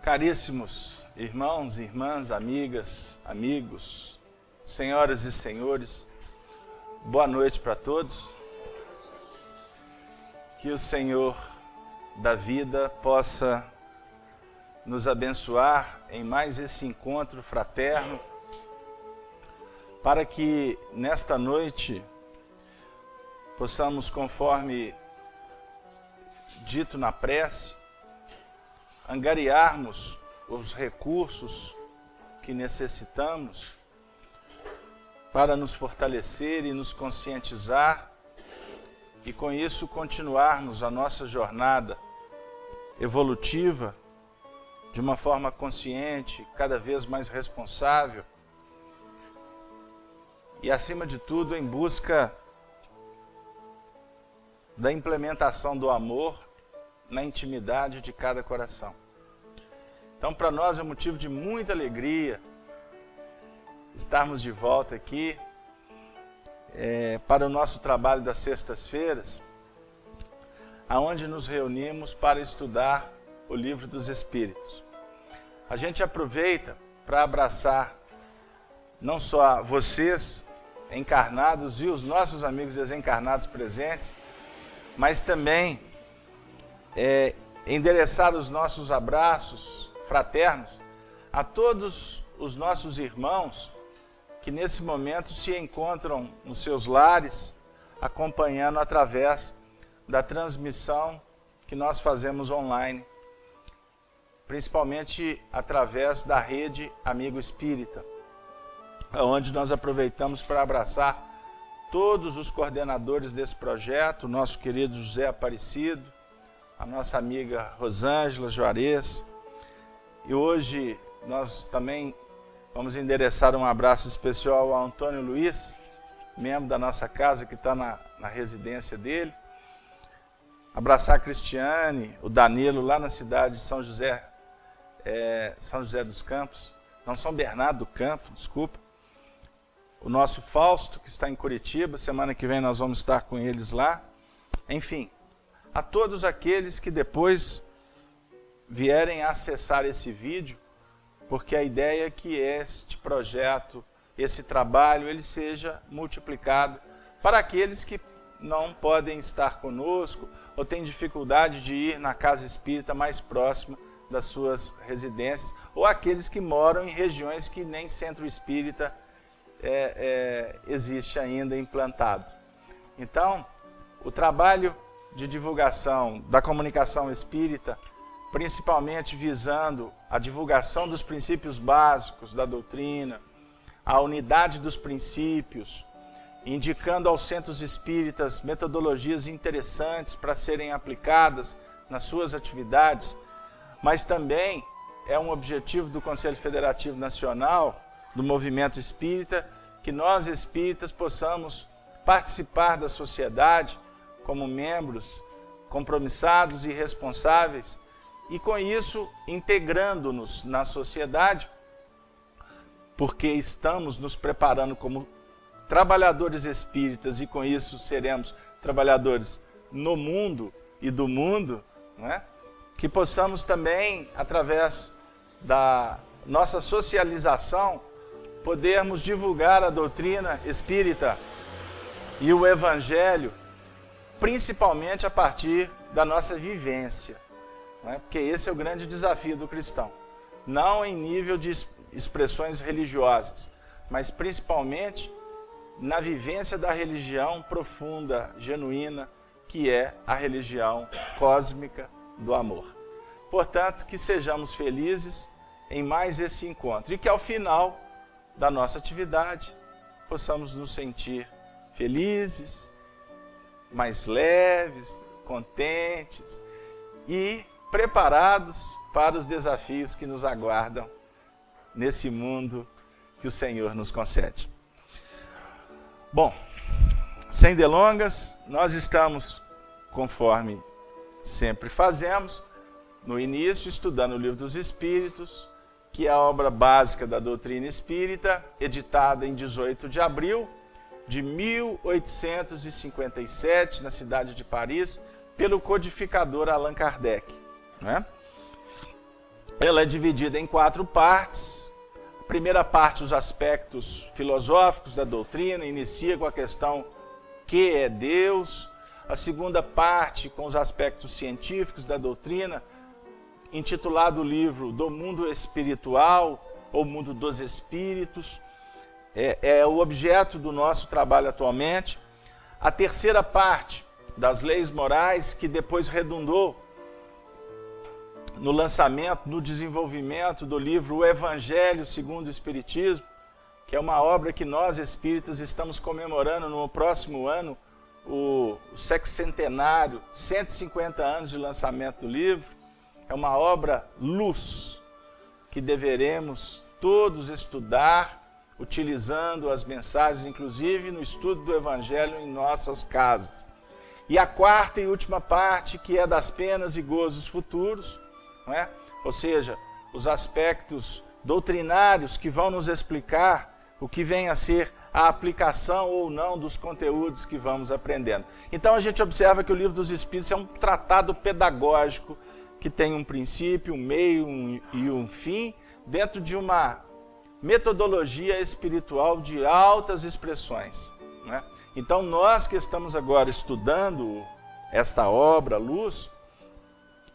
Caríssimos irmãos, irmãs, amigas, amigos, senhoras e senhores, boa noite para todos. Que o Senhor da vida possa nos abençoar em mais esse encontro fraterno, para que nesta noite possamos, conforme dito na prece, angariarmos os recursos que necessitamos para nos fortalecer e nos conscientizar e com isso continuarmos a nossa jornada evolutiva de uma forma consciente, cada vez mais responsável e, acima de tudo, em busca da implementação do amor na intimidade de cada coração. Então, para nós é motivo de muita alegria estarmos de volta aqui para o nosso trabalho das sextas-feiras, aonde nos reunimos para estudar o Livro dos Espíritos. A gente aproveita para abraçar não só vocês encarnados e os nossos amigos desencarnados presentes, mas também endereçar os nossos abraços fraternos a todos os nossos irmãos que nesse momento se encontram nos seus lares, acompanhando através da transmissão que nós fazemos online, principalmente através da rede Amigo Espírita, onde nós aproveitamos para abraçar todos os coordenadores desse projeto, o nosso querido José Aparecido, a nossa amiga Rosângela Juarez. E hoje nós também vamos endereçar um abraço especial ao Antônio Luiz, membro da nossa casa, que está na residência dele. Abraçar a Cristiane, o Danilo, lá na cidade de São José dos Campos, não, São Bernardo do Campo, desculpa. O nosso Fausto, que está em Curitiba, semana que vem nós vamos estar com eles lá. Enfim, a todos aqueles que depois vierem a acessar esse vídeo, porque a ideia é que este projeto, esse trabalho, ele seja multiplicado para aqueles que não podem estar conosco ou têm dificuldade de ir na casa espírita mais próxima das suas residências, ou aqueles que moram em regiões que nem centro espírita existe ainda implantado. Então, o trabalho de divulgação da comunicação espírita, principalmente visando a divulgação dos princípios básicos da doutrina, a unidade dos princípios, indicando aos centros espíritas metodologias interessantes para serem aplicadas nas suas atividades, mas também é um objetivo do Conselho Federativo Nacional, do Movimento Espírita, que nós espíritas possamos participar da sociedade como membros compromissados e responsáveis, e com isso integrando-nos na sociedade, porque estamos nos preparando como trabalhadores espíritas e com isso seremos trabalhadores no mundo e do mundo, não é? Que possamos também, através da nossa socialização, podermos divulgar a doutrina espírita e o Evangelho, principalmente a partir da nossa vivência, não é? Porque esse é o grande desafio do cristão, não em nível de expressões religiosas, mas principalmente na vivência da religião profunda, genuína, que é a religião cósmica do amor. Portanto, que sejamos felizes em mais esse encontro e que ao final da nossa atividade possamos nos sentir felizes, mais leves, contentes e preparados para os desafios que nos aguardam nesse mundo que o Senhor nos concede. Bom, sem delongas, nós estamos, conforme sempre fazemos, no início estudando o Livro dos Espíritos, que é a obra básica da doutrina espírita, editada em 18 de abril de 1857, na cidade de Paris, pelo codificador Allan Kardec, né? ela é dividida em 4 partes. A primeira parte, os aspectos filosóficos da doutrina, inicia com a questão que é Deus. A segunda parte, com os aspectos científicos da doutrina, intitulado o livro Do Mundo Espiritual, ou Mundo dos Espíritos, é o objeto do nosso trabalho atualmente. A terceira parte, das leis morais, que depois redundou no lançamento, no desenvolvimento do livro O Evangelho segundo o Espiritismo, que é uma obra que nós espíritas estamos comemorando no próximo ano, o sexcentenário, 150 anos de lançamento do livro. É uma obra luz que deveremos todos estudar, utilizando as mensagens, inclusive no estudo do Evangelho em nossas casas. E a quarta e última parte, que é das penas e gozos futuros, não é? Ou seja, os aspectos doutrinários que vão nos explicar o que vem a ser a aplicação ou não dos conteúdos que vamos aprendendo. Então a gente observa que o Livro dos Espíritos é um tratado pedagógico que tem um princípio, um meio e um fim, dentro de uma metodologia espiritual de altas expressões, né? Então nós que estamos agora estudando esta obra, Luz,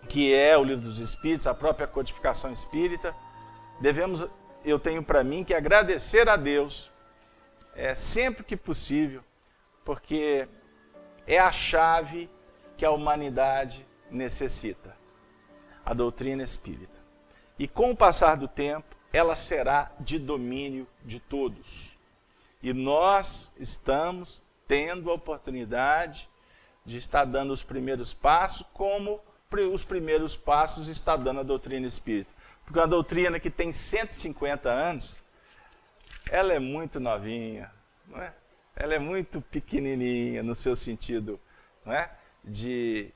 que é o Livro dos Espíritos, a própria codificação espírita, eu tenho para mim que agradecer a Deus sempre que possível, porque é a chave que a humanidade necessita, a doutrina espírita. E com o passar do tempo, ela será de domínio de todos. E nós estamos tendo a oportunidade de estar dando os primeiros passos, como os primeiros passos está dando a doutrina espírita. Porque uma doutrina que tem 150 anos, ela é muito novinha, não é? Ela é muito pequenininha no seu sentido, não é? De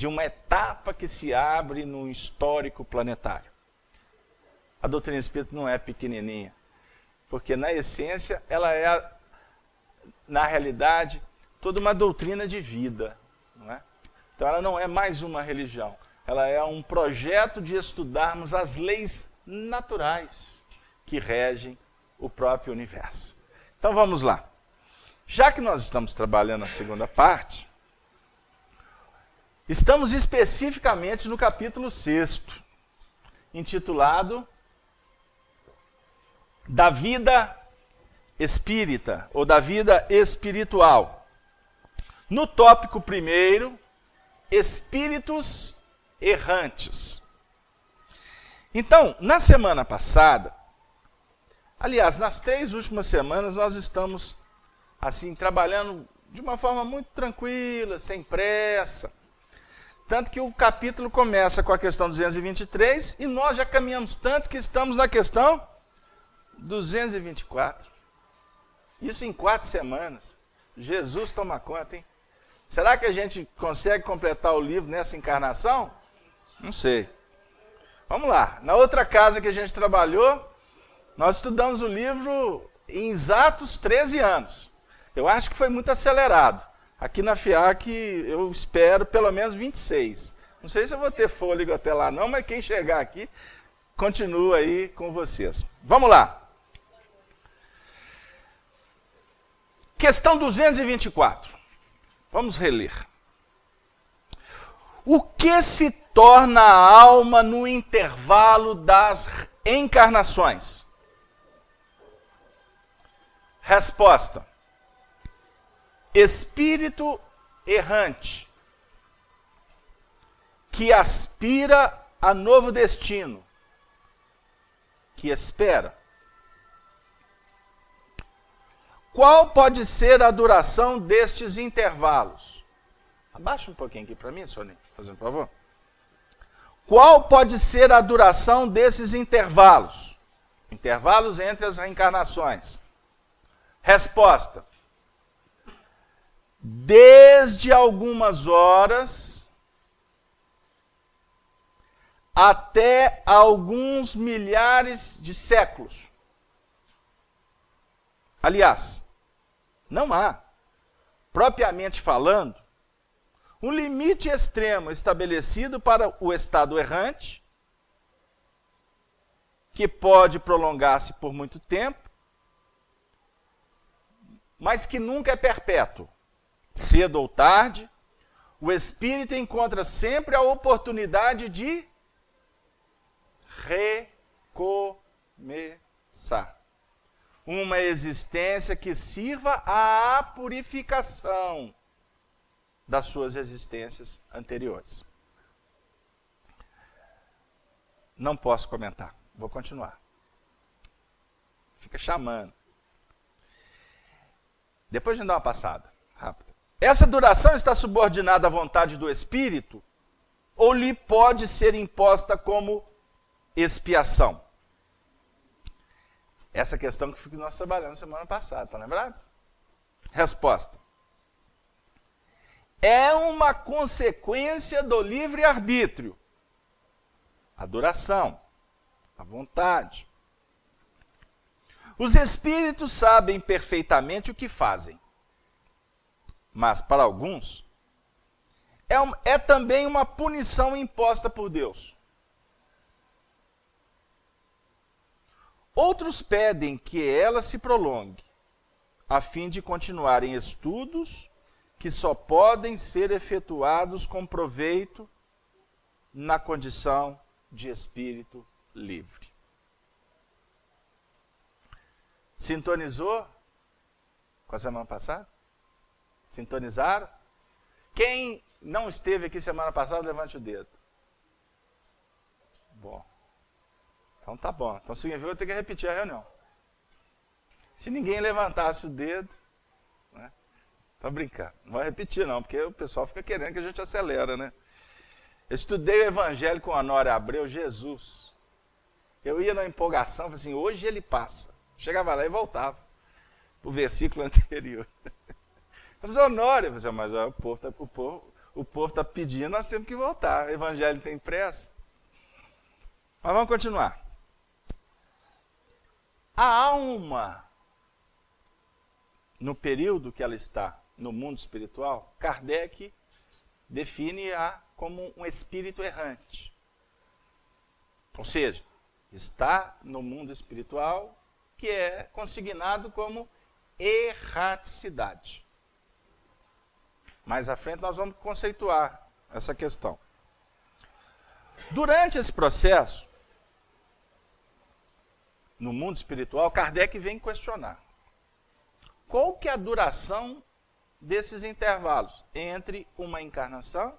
uma etapa que se abre num histórico planetário. A doutrina espírita não é pequenininha, porque na essência ela é, na realidade, toda uma doutrina de vida, não é? Então ela não é mais uma religião, ela é um projeto de estudarmos as leis naturais que regem o próprio universo. Então vamos lá. Já que nós estamos trabalhando a segunda parte, estamos especificamente no capítulo 6º, intitulado Da Vida Espírita, ou da Vida Espiritual. No tópico 1º, Espíritos Errantes. Então, na semana passada, aliás, nas 3 últimas semanas, nós estamos assim trabalhando de uma forma muito tranquila, sem pressa. Tanto que o capítulo começa com a questão 223 e nós já caminhamos tanto que estamos na questão 224. Isso em 4 semanas. Jesus toma conta, hein? Será que a gente consegue completar o livro nessa encarnação? Não sei. Vamos lá. Na outra casa que a gente trabalhou, nós estudamos o livro em exatos 13 anos. Eu acho que foi muito acelerado. Aqui na FIAC eu espero pelo menos 26. Não sei se eu vou ter fôlego até lá não, mas quem chegar aqui, continua aí com vocês. Vamos lá. Questão 224. Vamos reler. O que se torna a alma no intervalo das encarnações? Resposta. Espírito errante, que aspira a novo destino, que espera. Qual pode ser a duração destes intervalos? Abaixa um pouquinho aqui para mim, Soninho, fazendo favor. Qual pode ser a duração desses intervalos? Intervalos entre as reencarnações. Resposta. Desde algumas horas até alguns milhares de séculos. Aliás, não há, propriamente falando, um limite extremo estabelecido para o estado errante que pode prolongar-se por muito tempo, mas que nunca é perpétuo. Cedo ou tarde, o espírito encontra sempre a oportunidade de recomeçar. Uma existência que sirva à purificação das suas existências anteriores. Não posso comentar, vou continuar. Fica chamando. Depois a gente dá uma passada rápida. Essa duração está subordinada à vontade do Espírito ou lhe pode ser imposta como expiação? Essa questão que nós trabalhamos semana passada, estão lembrados? Resposta. É uma consequência do livre-arbítrio. A duração, a vontade. Os espíritos sabem perfeitamente o que fazem. Mas, para alguns, é também uma punição imposta por Deus. Outros pedem que ela se prolongue, a fim de continuarem estudos que só podem ser efetuados com proveito na condição de espírito livre. Sintonizou com a semana passada? Sintonizaram? Quem não esteve aqui semana passada, levante o dedo. Bom. Então tá bom. Então significa que eu tenho que repetir a reunião. Se ninguém levantasse o dedo, né? Tô brincando. Não vai repetir não, porque o pessoal fica querendo que a gente acelera, né? Eu estudei o Evangelho com a Honório Abreu, Jesus. Eu ia na empolgação, falei assim, hoje ele passa. Chegava lá e voltava para o versículo anterior. Eu falei, Honório, eu falei, mas o povo está pedindo, nós temos que voltar. O Evangelho tem pressa. Mas vamos continuar. A alma, no período que ela está no mundo espiritual, Kardec define-a como um espírito errante. Ou seja, está no mundo espiritual que é consignado como erraticidade. Mais à frente nós vamos conceituar essa questão. Durante esse processo, no mundo espiritual, Kardec vem questionar qual que é a duração desses intervalos entre uma encarnação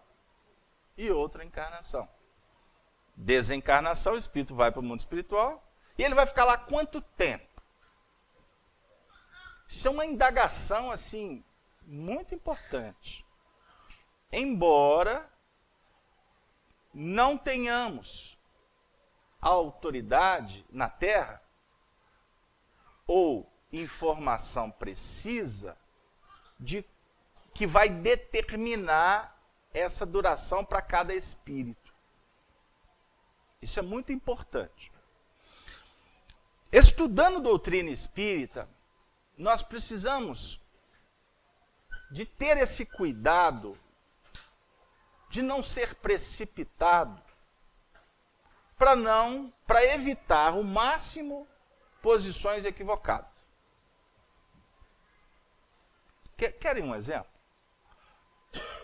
e outra encarnação. Desencarnação, o espírito vai para o mundo espiritual e ele vai ficar lá quanto tempo? Isso é uma indagação assim muito importante. Embora não tenhamos a autoridade na Terra ou informação precisa de que vai determinar essa duração para cada espírito. Isso é muito importante. Estudando doutrina espírita, nós precisamos de ter esse cuidado de não ser precipitado para evitar o máximo posições equivocadas. Querem um exemplo?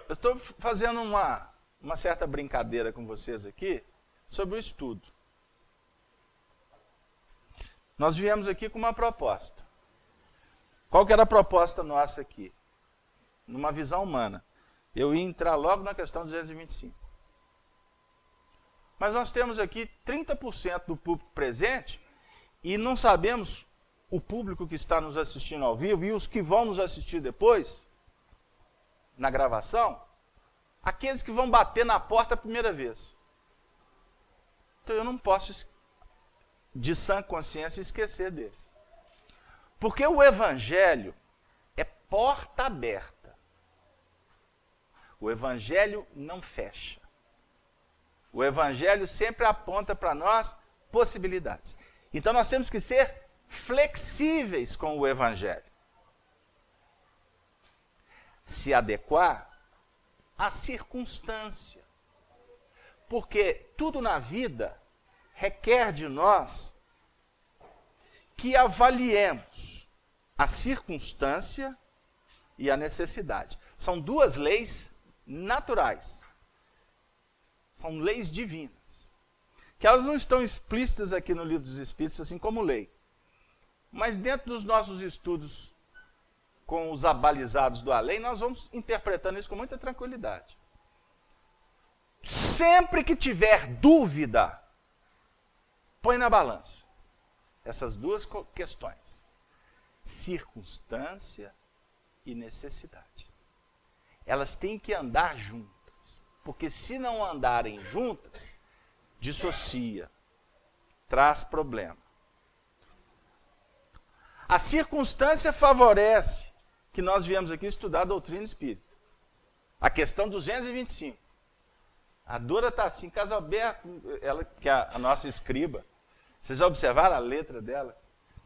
Eu estou fazendo uma certa brincadeira com vocês aqui sobre o estudo. Nós viemos aqui com uma proposta. Qual que era a proposta nossa aqui? Numa visão humana. Eu ia entrar logo na questão 225. Mas nós temos aqui 30% do público presente e não sabemos o público que está nos assistindo ao vivo e os que vão nos assistir depois, na gravação, aqueles que vão bater na porta a primeira vez. Então eu não posso, de sã consciência, esquecer deles. Porque o Evangelho é porta aberta. O Evangelho não fecha. O Evangelho sempre aponta para nós possibilidades. Então nós temos que ser flexíveis com o Evangelho. Se adequar à circunstância. Porque tudo na vida requer de nós que avaliemos a circunstância e a necessidade. São duas leis naturais. São leis divinas. Que elas não estão explícitas aqui no Livro dos Espíritos, assim como lei. Mas dentro dos nossos estudos com os abalizados do além, nós vamos interpretando isso com muita tranquilidade. Sempre que tiver dúvida, põe na balança essas duas questões: circunstância e necessidade. Elas têm que andar juntas, porque se não andarem juntas, dissocia, traz problema. A circunstância favorece que nós viemos aqui estudar a doutrina espírita. A questão 225. A Dora está assim, Casalberto, ela que é a nossa escriba. Vocês já observaram a letra dela?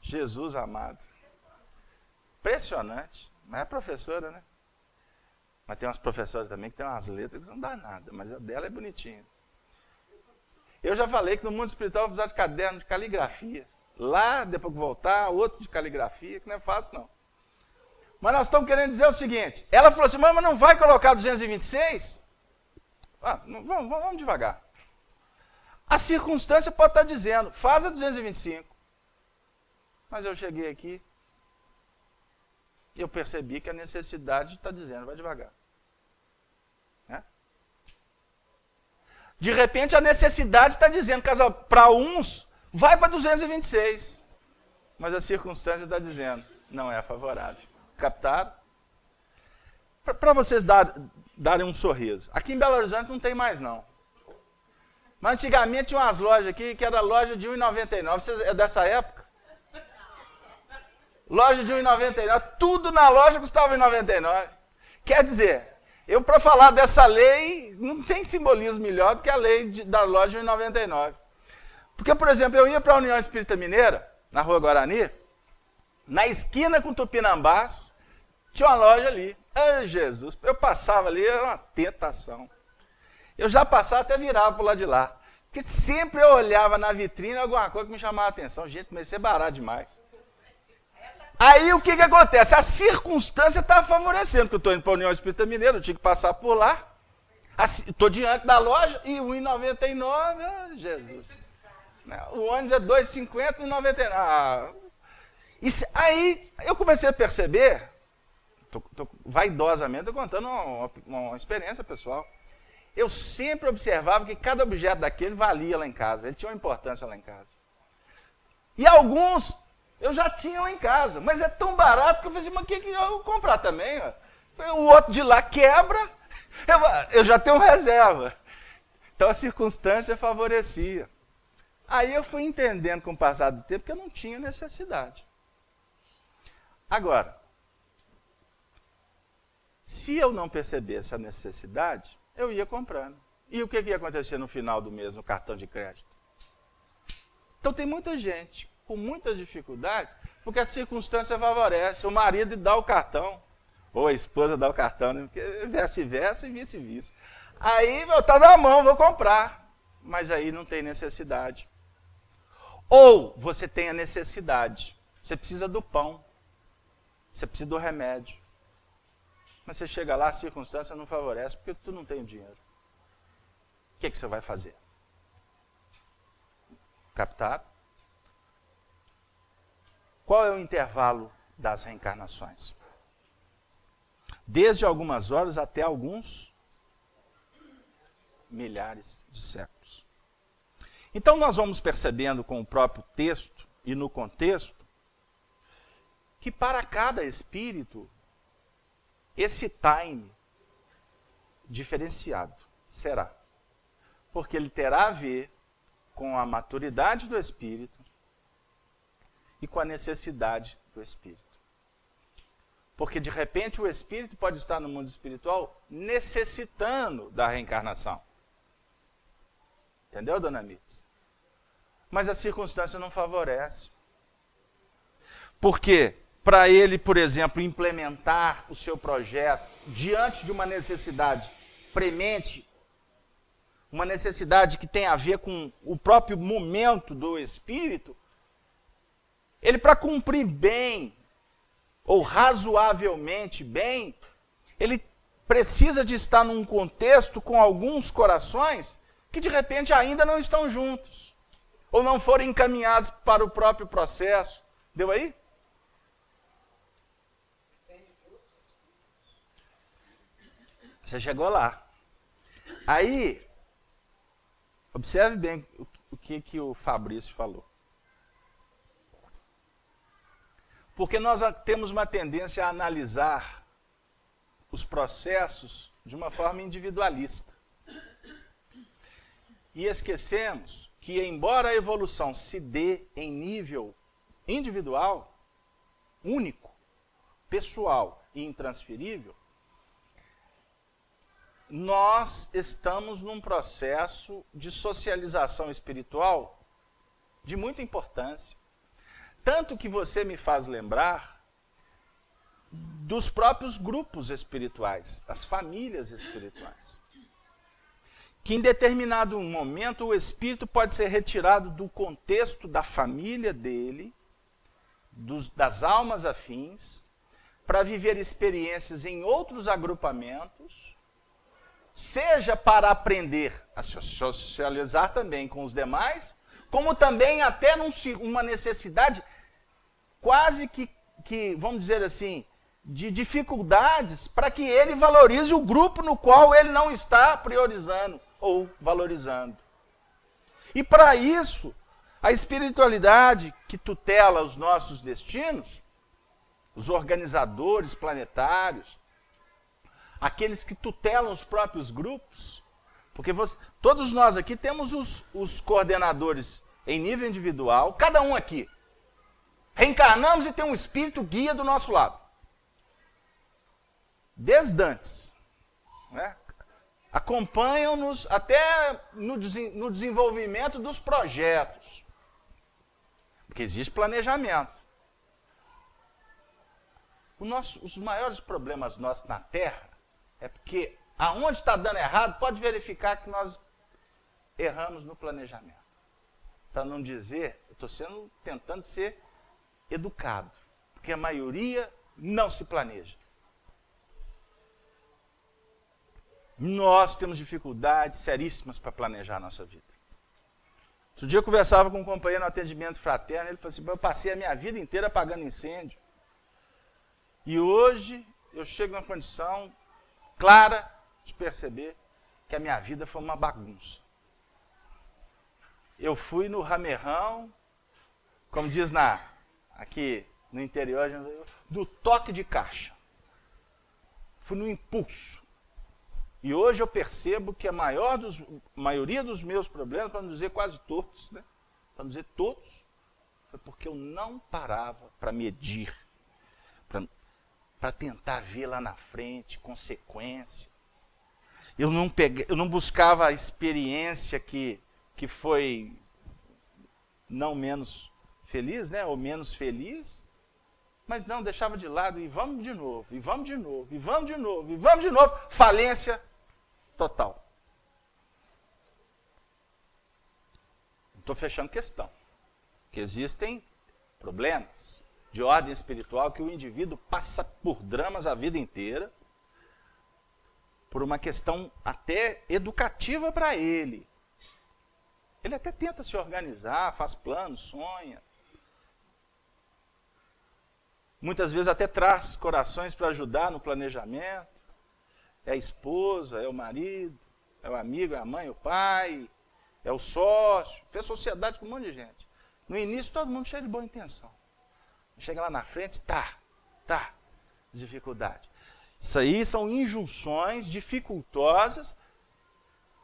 Jesus amado. Impressionante. Mas é professora, né? Mas tem umas professoras também que tem umas letras que não dá nada, mas a dela é bonitinha. Eu já falei que no mundo espiritual eu vou precisar de caderno de caligrafia. Lá, depois que voltar, outro de caligrafia, que não é fácil não. Mas nós estamos querendo dizer o seguinte: ela falou assim, mas não vai colocar 226? Vamos devagar. A circunstância pode estar dizendo, faz a 225. Mas eu cheguei aqui e eu percebi que a necessidade está dizendo, vai devagar. Né? De repente a necessidade está dizendo, para uns, vai para 226. Mas a circunstância está dizendo, não é favorável. Captaram? Para vocês darem um sorriso. Aqui em Belo Horizonte não tem mais não. Mas antigamente tinha umas lojas aqui que era loja de R$ 1,99. Vocês é dessa época? Loja de R$ 1,99. Tudo na loja custava R$ 1,99. Quer dizer, eu para falar dessa lei, não tem simbolismo melhor do que a lei da loja de R$ 1,99. Porque, por exemplo, eu ia para a União Espírita Mineira, na Rua Guarani, na esquina com Tupinambás, tinha uma loja ali. Ai, Jesus, eu passava ali, era uma tentação. Eu já passava, até virava para o lado de lá. Porque sempre eu olhava na vitrine alguma coisa que me chamava a atenção. Gente, comecei a barato demais. Aí o que acontece? A circunstância está favorecendo, porque eu estou indo para a União Espírita Mineira, eu tinha que passar por lá. Estou diante da loja e R$ 1,99, Jesus. O ônibus é R$ 2,50 e R$ 1,99. Aí eu comecei a perceber, vaidosamente, estou contando uma experiência pessoal. Eu sempre observava que cada objeto daquele valia lá em casa, ele tinha uma importância lá em casa. E alguns eu já tinha lá em casa, mas é tão barato que eu falei assim, mas o que eu vou comprar também? Ó? O outro de lá quebra, eu já tenho reserva. Então a circunstância favorecia. Aí eu fui entendendo com o passar do tempo que eu não tinha necessidade. Agora, se eu não percebesse a necessidade, eu ia comprando. E o que ia acontecer no final do mês no cartão de crédito? Então tem muita gente com muitas dificuldades, porque a circunstância favorece. O marido dá o cartão, ou a esposa dá o cartão, né? Vice-versa e vice-versa. Aí, está na mão, vou comprar. Mas aí não tem necessidade. Ou você tem a necessidade. Você precisa do pão. Você precisa do remédio. Mas você chega lá, a circunstância não favorece, porque tu não tem o dinheiro. O que você vai fazer? Captar? Qual é o intervalo das reencarnações? Desde algumas horas até alguns milhares de séculos. Então nós vamos percebendo com o próprio texto e no contexto que para cada espírito esse time diferenciado será. Porque ele terá a ver com a maturidade do espírito e com a necessidade do espírito. Porque de repente o espírito pode estar no mundo espiritual necessitando da reencarnação. Entendeu, dona Mites? Mas a circunstância não favorece. Porque para ele, por exemplo, implementar o seu projeto diante de uma necessidade premente, uma necessidade que tem a ver com o próprio momento do espírito, ele para cumprir bem, ou razoavelmente bem, ele precisa de estar num contexto com alguns corações que de repente ainda não estão juntos, ou não foram encaminhados para o próprio processo. Deu aí? Você chegou lá. Aí, observe bem o que o Fabrício falou. Porque nós temos uma tendência a analisar os processos de uma forma individualista. E esquecemos que, embora a evolução se dê em nível individual, único, pessoal e intransferível, nós estamos num processo de socialização espiritual de muita importância. Tanto que você me faz lembrar dos próprios grupos espirituais, das famílias espirituais. Que em determinado momento o espírito pode ser retirado do contexto da família dele, das almas afins, para viver experiências em outros agrupamentos, seja para aprender a se socializar também com os demais, como também até uma necessidade quase que, vamos dizer assim, de dificuldades para que ele valorize o grupo no qual ele não está priorizando ou valorizando. E para isso, a espiritualidade que tutela os nossos destinos, os organizadores planetários, aqueles que tutelam os próprios grupos, porque todos nós aqui temos os coordenadores em nível individual, cada um aqui. Reencarnamos e tem um espírito guia do nosso lado. Desde antes. Né? Acompanham-nos até no desenvolvimento dos projetos. Porque existe planejamento. Os maiores problemas nossos na Terra é porque aonde está dando errado, pode verificar que nós erramos no planejamento. Para não dizer, eu estou tentando ser educado, porque a maioria não se planeja. Nós temos dificuldades seríssimas para planejar a nossa vida. Outro dia eu conversava com um companheiro no atendimento fraterno, ele falou assim, eu passei a minha vida inteira apagando incêndio. E hoje eu chego numa condição clara de perceber que a minha vida foi uma bagunça. Eu fui no ramerrão, como diz aqui no interior, do toque de caixa. Fui no impulso. E hoje eu percebo que a maioria dos meus problemas, para não dizer quase todos, né? Para não dizer todos, foi porque eu não parava para medir, para tentar ver lá na frente consequência. Eu não buscava a experiência que foi não menos feliz, né? Ou menos feliz, mas não, deixava de lado e vamos de novo, e vamos de novo, e vamos de novo, e vamos de novo. Falência total. Estou fechando questão. Que existem problemas de ordem espiritual que o indivíduo passa por dramas a vida inteira, por uma questão até educativa para ele. Ele até tenta se organizar, faz planos, sonha. Muitas vezes até traz corações para ajudar no planejamento. É a esposa, é o marido, é o amigo, é a mãe, é o pai, é o sócio. Fez sociedade com um monte de gente. No início todo mundo cheio de boa intenção. Chega lá na frente, dificuldade. Isso aí são injunções dificultosas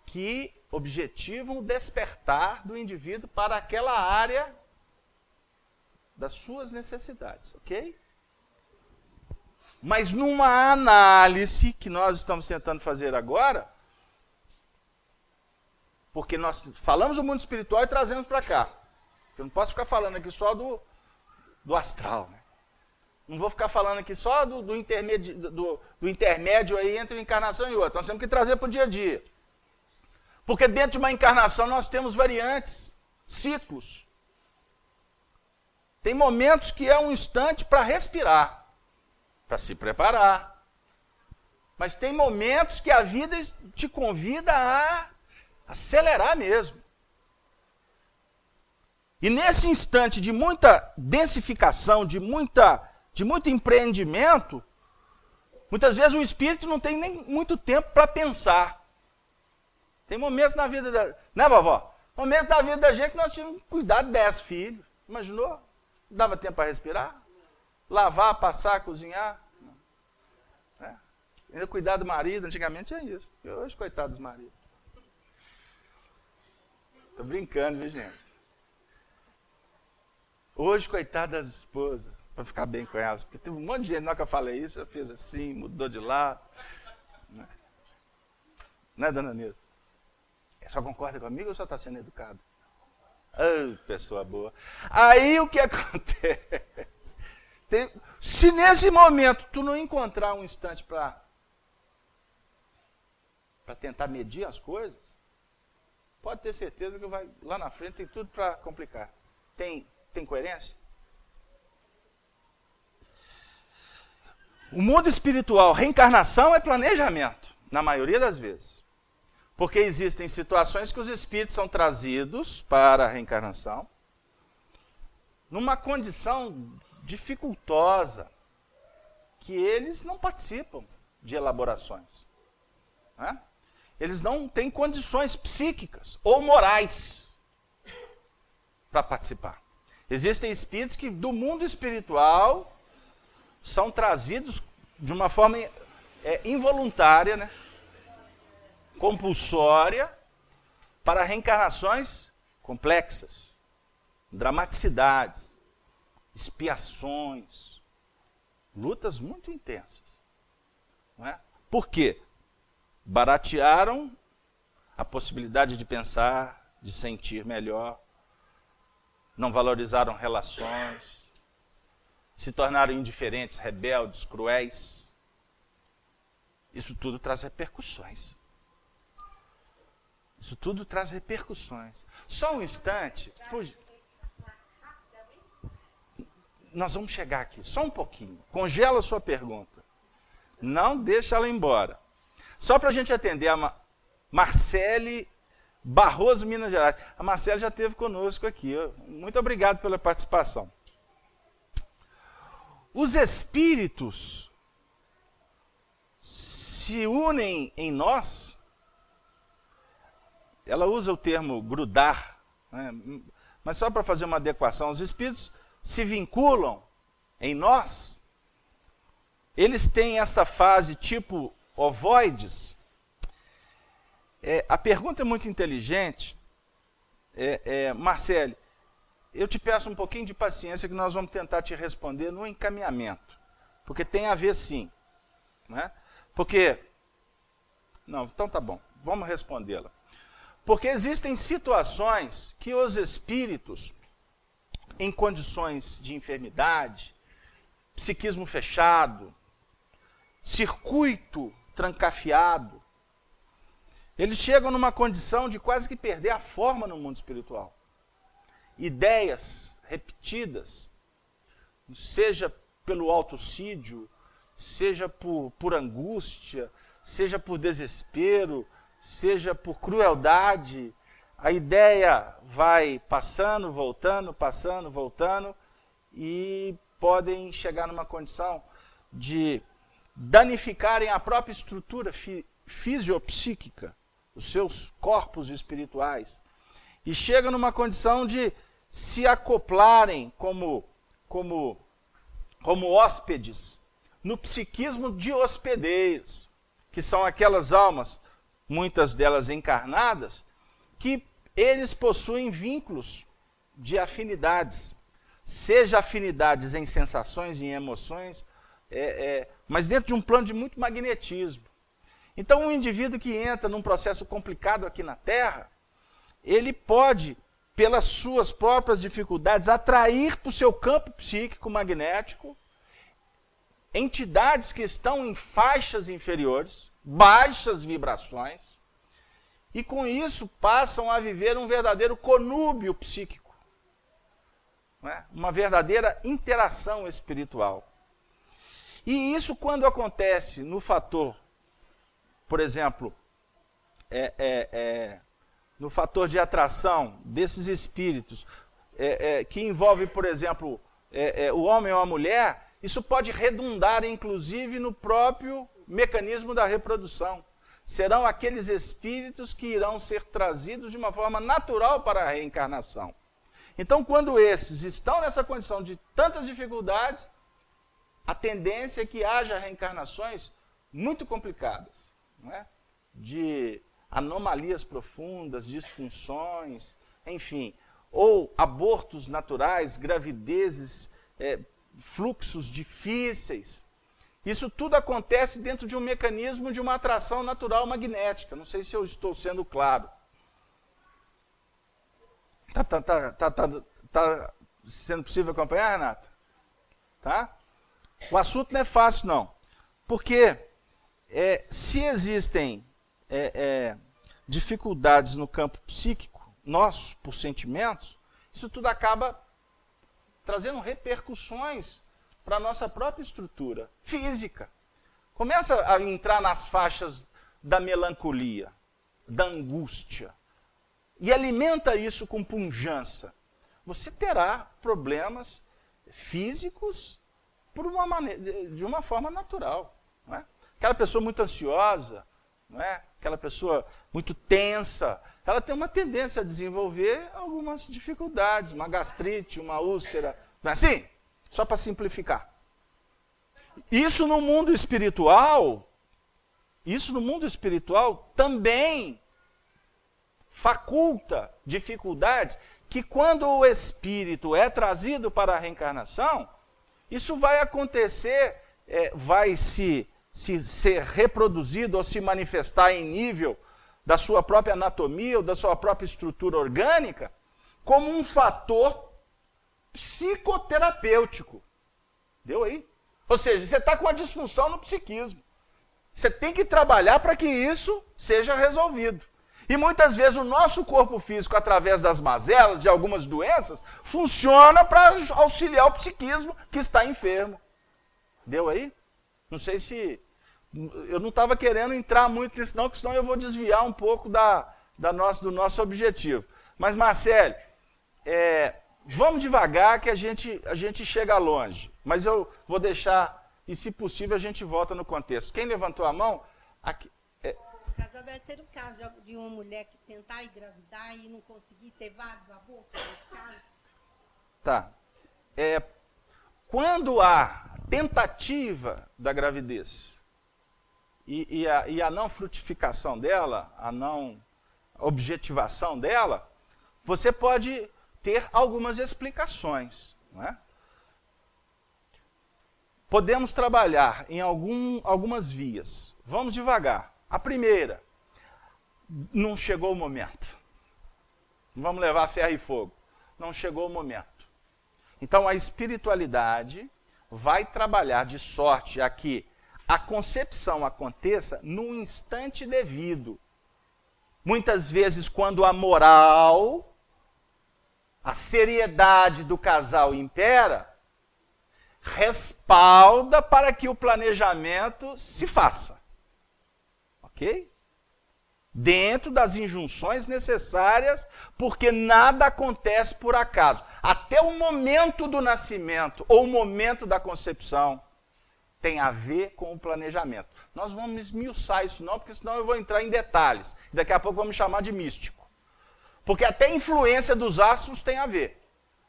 que objetivam o despertar do indivíduo para aquela área das suas necessidades, ok? Mas numa análise que nós estamos tentando fazer agora, porque nós falamos do mundo espiritual e trazemos para cá. Eu não posso ficar falando aqui só do astral, né? Não vou ficar falando aqui só do intermédio aí entre uma encarnação e outra. Nós temos que trazer para o dia a dia. Porque dentro de uma encarnação nós temos variantes, ciclos. Tem momentos que é um instante para respirar, para se preparar. Mas tem momentos que a vida te convida a acelerar mesmo. E nesse instante de muita densificação, de muito empreendimento, muitas vezes o espírito não tem nem muito tempo para pensar. Tem momentos na vida da... Né, vovó? Momentos da vida da gente que nós tínhamos que cuidar de 10 filhos. Imaginou? Dava tempo para respirar? Lavar, passar, cozinhar? É. Ainda cuidar do marido, antigamente é isso. E hoje, coitado dos maridos. Estou brincando, viu, gente? Hoje, coitado das esposas, para ficar bem com elas. Porque teve um monte de gente, na hora que eu falei isso, eu fiz assim, mudou de lado. Né, dona Nilza? Só concorda comigo ou só está sendo educado? Oh, pessoa boa. Aí o que acontece? Se nesse momento tu não encontrar um instante para tentar medir as coisas, pode ter certeza que lá na frente tem tudo para complicar. Tem coerência? O mundo espiritual, reencarnação é planejamento, na maioria das vezes. Porque existem situações que os espíritos são trazidos para a reencarnação numa condição dificultosa, que eles não participam de elaborações. Né? Eles não têm condições psíquicas ou morais para participar. Existem espíritos que do mundo espiritual são trazidos de uma forma involuntária, né? Compulsória, para reencarnações complexas, dramaticidades, expiações, lutas muito intensas. Não é? Por quê? Baratearam a possibilidade de pensar, de sentir melhor, não valorizaram relações, se tornaram indiferentes, rebeldes, cruéis. Isso tudo traz repercussões. Isso tudo traz repercussões. Só um instante. Nós vamos chegar aqui, só um pouquinho. Congela a sua pergunta. Não deixa ela embora. Só para a gente atender a Marcele Barroso, Minas Gerais. A Marcele já esteve conosco aqui. Muito obrigado pela participação. Os espíritos se unem em nós. Ela usa o termo grudar, né? Mas só para fazer uma adequação, os espíritos se vinculam em nós, eles têm essa fase tipo ovoides. A pergunta é muito inteligente. Marcele, eu te peço um pouquinho de paciência que nós vamos tentar te responder no encaminhamento, porque tem a ver sim. Né? Porque, não, então tá bom, vamos respondê-la. Porque existem situações que os espíritos, em condições de enfermidade, psiquismo fechado, circuito trancafiado, eles chegam numa condição de quase que perder a forma no mundo espiritual. Ideias repetidas, seja pelo autocídio, seja por angústia, seja por desespero, seja por crueldade, a ideia vai passando, voltando, e podem chegar numa condição de danificarem a própria estrutura fisiopsíquica, os seus corpos espirituais, e chegam numa condição de se acoplarem como hóspedes no psiquismo de hospedeiros, que são aquelas almas, muitas delas encarnadas, que eles possuem vínculos de afinidades, seja afinidades em sensações, em emoções, mas dentro de um plano de muito magnetismo. Então, um indivíduo que entra num processo complicado aqui na Terra, ele pode, pelas suas próprias dificuldades, atrair para o seu campo psíquico magnético entidades que estão em faixas inferiores, baixas vibrações, e com isso passam a viver um verdadeiro conúbio psíquico. não é? Uma verdadeira interação espiritual. E isso quando acontece no fator, por exemplo, no fator de atração desses espíritos, que envolve, por exemplo, o homem ou a mulher, isso pode redundar, inclusive, no próprio mecanismo da reprodução. Serão aqueles espíritos que irão ser trazidos de uma forma natural para a reencarnação. Então, quando esses estão nessa condição de tantas dificuldades, a tendência é que haja reencarnações muito complicadas, não é? De anomalias profundas, disfunções, enfim, ou abortos naturais, gravidezes, fluxos difíceis. Isso tudo acontece dentro de um mecanismo de uma atração natural magnética. Não sei se eu estou sendo claro. Tá sendo possível acompanhar, Renata? Tá? O assunto não é fácil, não. Porque se existem dificuldades no campo psíquico, nosso, por sentimentos, isso tudo acaba trazendo repercussões para a nossa própria estrutura física. Começa a entrar nas faixas da melancolia, da angústia, e alimenta isso com pujança. Você terá problemas físicos de uma forma natural. Não é? Aquela pessoa muito ansiosa, não é? Aquela pessoa muito tensa, ela tem uma tendência a desenvolver algumas dificuldades, uma gastrite, uma úlcera, não é assim? Só para simplificar. Isso no mundo espiritual também faculta dificuldades que quando o espírito é trazido para a reencarnação, isso vai acontecer, vai se ser reproduzido ou se manifestar em nível da sua própria anatomia ou da sua própria estrutura orgânica como um fator psicoterapêutico. Deu aí? Ou seja, você está com uma disfunção no psiquismo. Você tem que trabalhar para que isso seja resolvido. E muitas vezes o nosso corpo físico, através das mazelas, de algumas doenças, funciona para auxiliar o psiquismo que está enfermo. Deu aí? Não sei se... Eu não estava querendo entrar muito nisso não, porque senão eu vou desviar um pouco do nosso objetivo. Mas, Marcele, vamos devagar que a gente chega longe. Mas eu vou deixar, e se possível a gente volta no contexto. Quem levantou a mão... Aqui, Caso vai ser o caso de uma mulher que tentar engravidar e não conseguir ter vários abortos nesse caso? Tá. Quando há tentativa da gravidez e a não frutificação dela, a não objetivação dela, você pode ter algumas explicações, não é? Podemos trabalhar em algumas vias. Vamos devagar. A primeira, não chegou o momento. Vamos levar ferro e fogo. Não chegou o momento. Então a espiritualidade vai trabalhar de sorte a que a concepção aconteça no instante devido. Muitas vezes quando a moral, a seriedade do casal impera, respalda para que o planejamento se faça. Ok? Dentro das injunções necessárias, porque nada acontece por acaso. Até o momento do nascimento ou o momento da concepção tem a ver com o planejamento. Nós vamos esmiuçar isso não, porque senão eu vou entrar em detalhes. Daqui a pouco vamos chamar de místico. Porque até a influência dos astros tem a ver.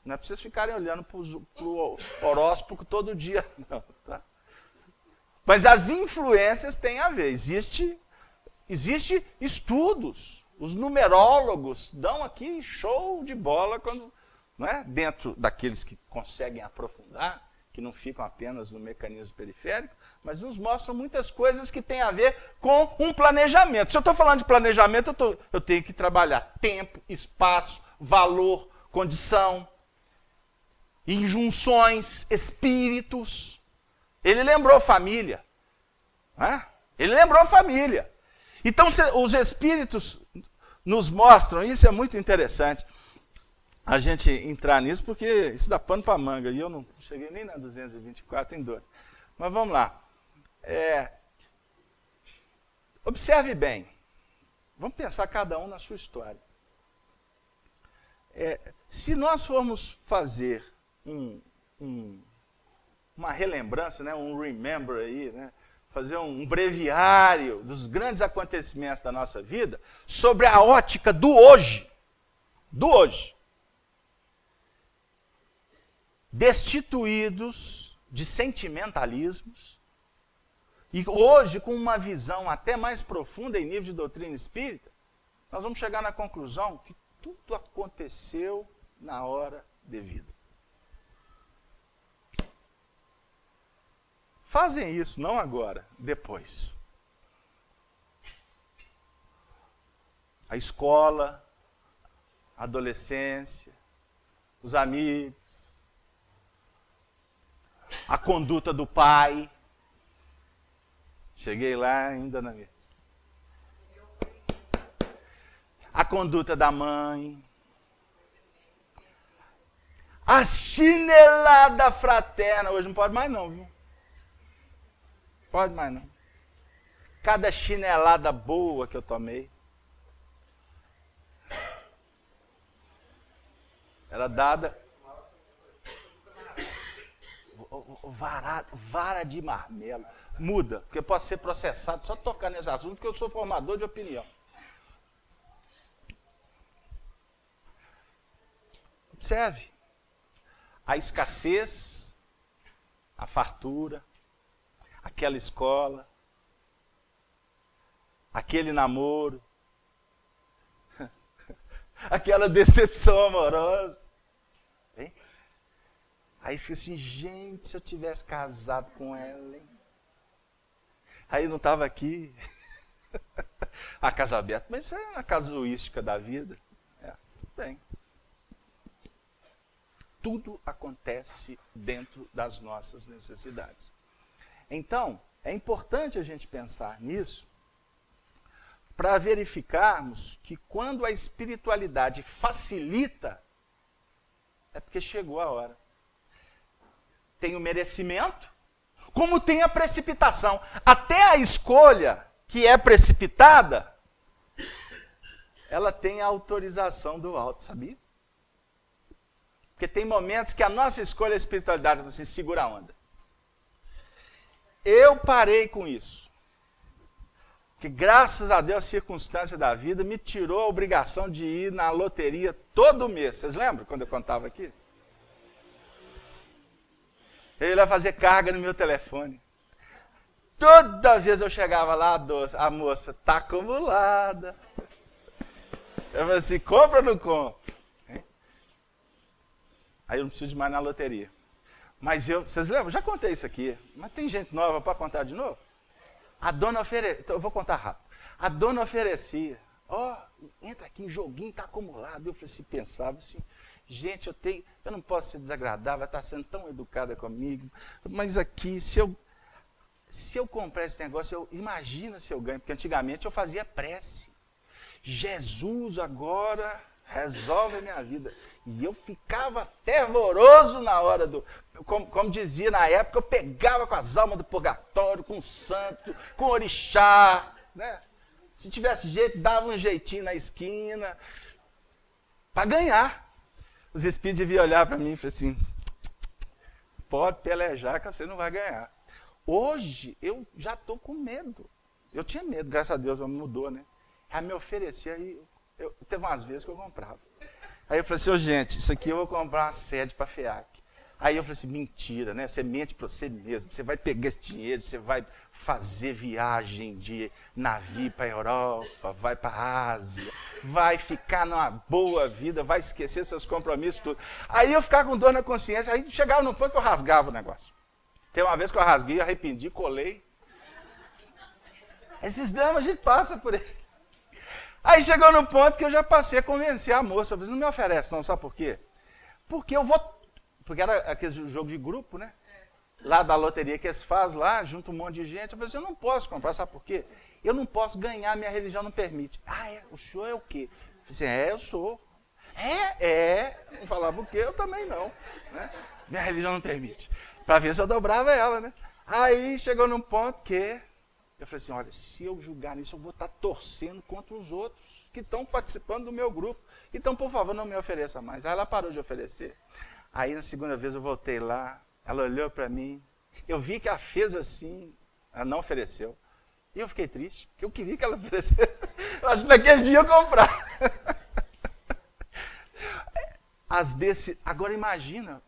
Não é para vocês ficarem olhando para o horóscopo todo dia, não. Tá? Mas as influências têm a ver. Existe estudos, os numerólogos dão aqui show de bola quando, não é? Dentro daqueles que conseguem aprofundar, que não ficam apenas no mecanismo periférico, mas nos mostram muitas coisas que têm a ver com um planejamento. Se eu estou falando de planejamento, eu tenho que trabalhar tempo, espaço, valor, condição, injunções, espíritos. Ele lembrou família. Né? Ele lembrou família. Então, os espíritos nos mostram, isso é muito interessante, a gente entrar nisso, porque isso dá pano para manga, e eu não cheguei nem na 224 em dor. Mas vamos lá. Observe bem. Vamos pensar cada um na sua história. Se nós formos fazer uma relembrança, né, um remember aí, né, fazer um breviário dos grandes acontecimentos da nossa vida, sobre a ótica do hoje, destituídos de sentimentalismos, e hoje com uma visão até mais profunda em nível de doutrina espírita, nós vamos chegar na conclusão que tudo aconteceu na hora devida. Fazem isso, não agora, depois. A escola, a adolescência, os amigos, a conduta do pai. Cheguei lá ainda na mesa. A conduta da mãe. A chinelada fraterna. Hoje não pode mais não, viu? Pode mais não. Cada chinelada boa que eu tomei era dada vara de marmelo. Muda, porque eu posso ser processado só tocar nesse assunto, porque eu sou formador de opinião. Observe. A escassez, a fartura, aquela escola, aquele namoro, aquela decepção amorosa. Hein? Aí fica assim, gente, se eu tivesse casado com ela, hein? Aí não estava aqui. A casa aberta, mas isso é a casuística da vida. Tudo bem. Tudo acontece dentro das nossas necessidades. Então, é importante a gente pensar nisso para verificarmos que quando a espiritualidade facilita, é porque chegou a hora. Tem o merecimento, como tem a precipitação. Até a escolha que é precipitada, ela tem a autorização do alto, sabia? Porque tem momentos que a nossa escolha é a espiritualidade, você segura a onda. Eu parei com isso. Que graças a Deus a circunstância da vida me tirou a obrigação de ir na loteria todo mês. Vocês lembram quando eu contava aqui? Eu ia fazer carga no meu telefone. Toda vez eu chegava lá, a moça, está acumulada. Eu falei assim, compra ou não compra? Aí eu não preciso de mais na loteria. Mas vocês lembram? Já contei isso aqui. Mas tem gente nova para contar de novo? A dona oferecia, então eu vou contar rápido. A dona oferecia, entra aqui, joguinho está acumulado. Eu falei assim, pensava assim, gente, eu não posso ser desagradável, está sendo tão educada comigo, mas aqui, se eu comprar esse negócio, imagina se eu ganho, porque antigamente eu fazia prece. Jesus agora resolve a minha vida. E eu ficava fervoroso na hora como dizia na época, eu pegava com as almas do purgatório, com o santo, com o orixá, né? Se tivesse jeito, dava um jeitinho na esquina, para ganhar. Os espíritos deviam olhar para mim e falar assim, pode pelejar que você não vai ganhar. Hoje, eu já estou com medo. Eu tinha medo, graças a Deus, mudou, né? Aí me oferecia, teve umas vezes que eu comprava. Aí eu falei assim, gente, isso aqui eu vou comprar uma sede para a FEAC. Aí eu falei assim, mentira, né? Você mente para você mesmo, você vai pegar esse dinheiro, você vai fazer viagem de navio para a Europa, vai para a Ásia, vai ficar numa boa vida, vai esquecer seus compromissos, tudo. Aí eu ficava com dor na consciência, aí chegava num ponto que eu rasgava o negócio. Tem uma vez que eu rasguei, arrependi, colei. Esses dramas a gente passa por aí. Aí chegou no ponto que eu já passei a convencer a moça. Eu falei, não me oferece não, sabe por quê? Porque eu vou... Porque era aquele jogo de grupo, né? Lá da loteria que eles fazem lá, junto um monte de gente. Eu falei assim, eu não posso comprar, sabe por quê? Eu não posso ganhar, minha religião não permite. O senhor é o quê? Eu falei assim, eu sou. Não falava o quê? Eu também não. Né? Minha religião não permite. Para ver se eu dobrava ela, né? Aí chegou num ponto que eu falei assim, olha, se eu julgar nisso, eu vou estar torcendo contra os outros que estão participando do meu grupo. Então, por favor, não me ofereça mais. Aí ela parou de oferecer. Aí, na segunda vez, eu voltei lá, ela olhou para mim, eu vi que ela fez assim, ela não ofereceu. E eu fiquei triste, porque eu queria que ela oferecesse. Eu acho que naquele dia eu comprar. Agora imagina,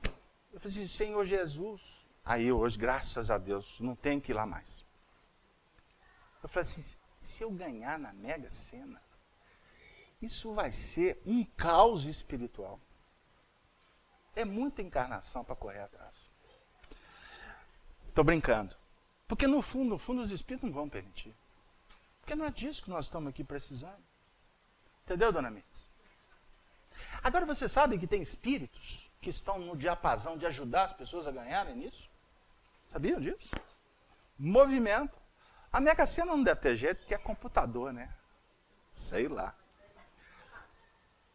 eu falei assim, Senhor Jesus, aí hoje, graças a Deus, não tenho que ir lá mais. Eu falei assim, se eu ganhar na Mega Sena, isso vai ser um caos espiritual. É muita encarnação para correr atrás. Estou brincando. Porque no fundo, os espíritos não vão permitir. Porque não é disso que nós estamos aqui precisando. Entendeu, dona Mendes? Agora você sabe que tem espíritos que estão no diapasão de ajudar as pessoas a ganharem nisso? Sabiam disso? Movimento. A Mega Sena não deve ter jeito, porque é computador, né? Sei lá.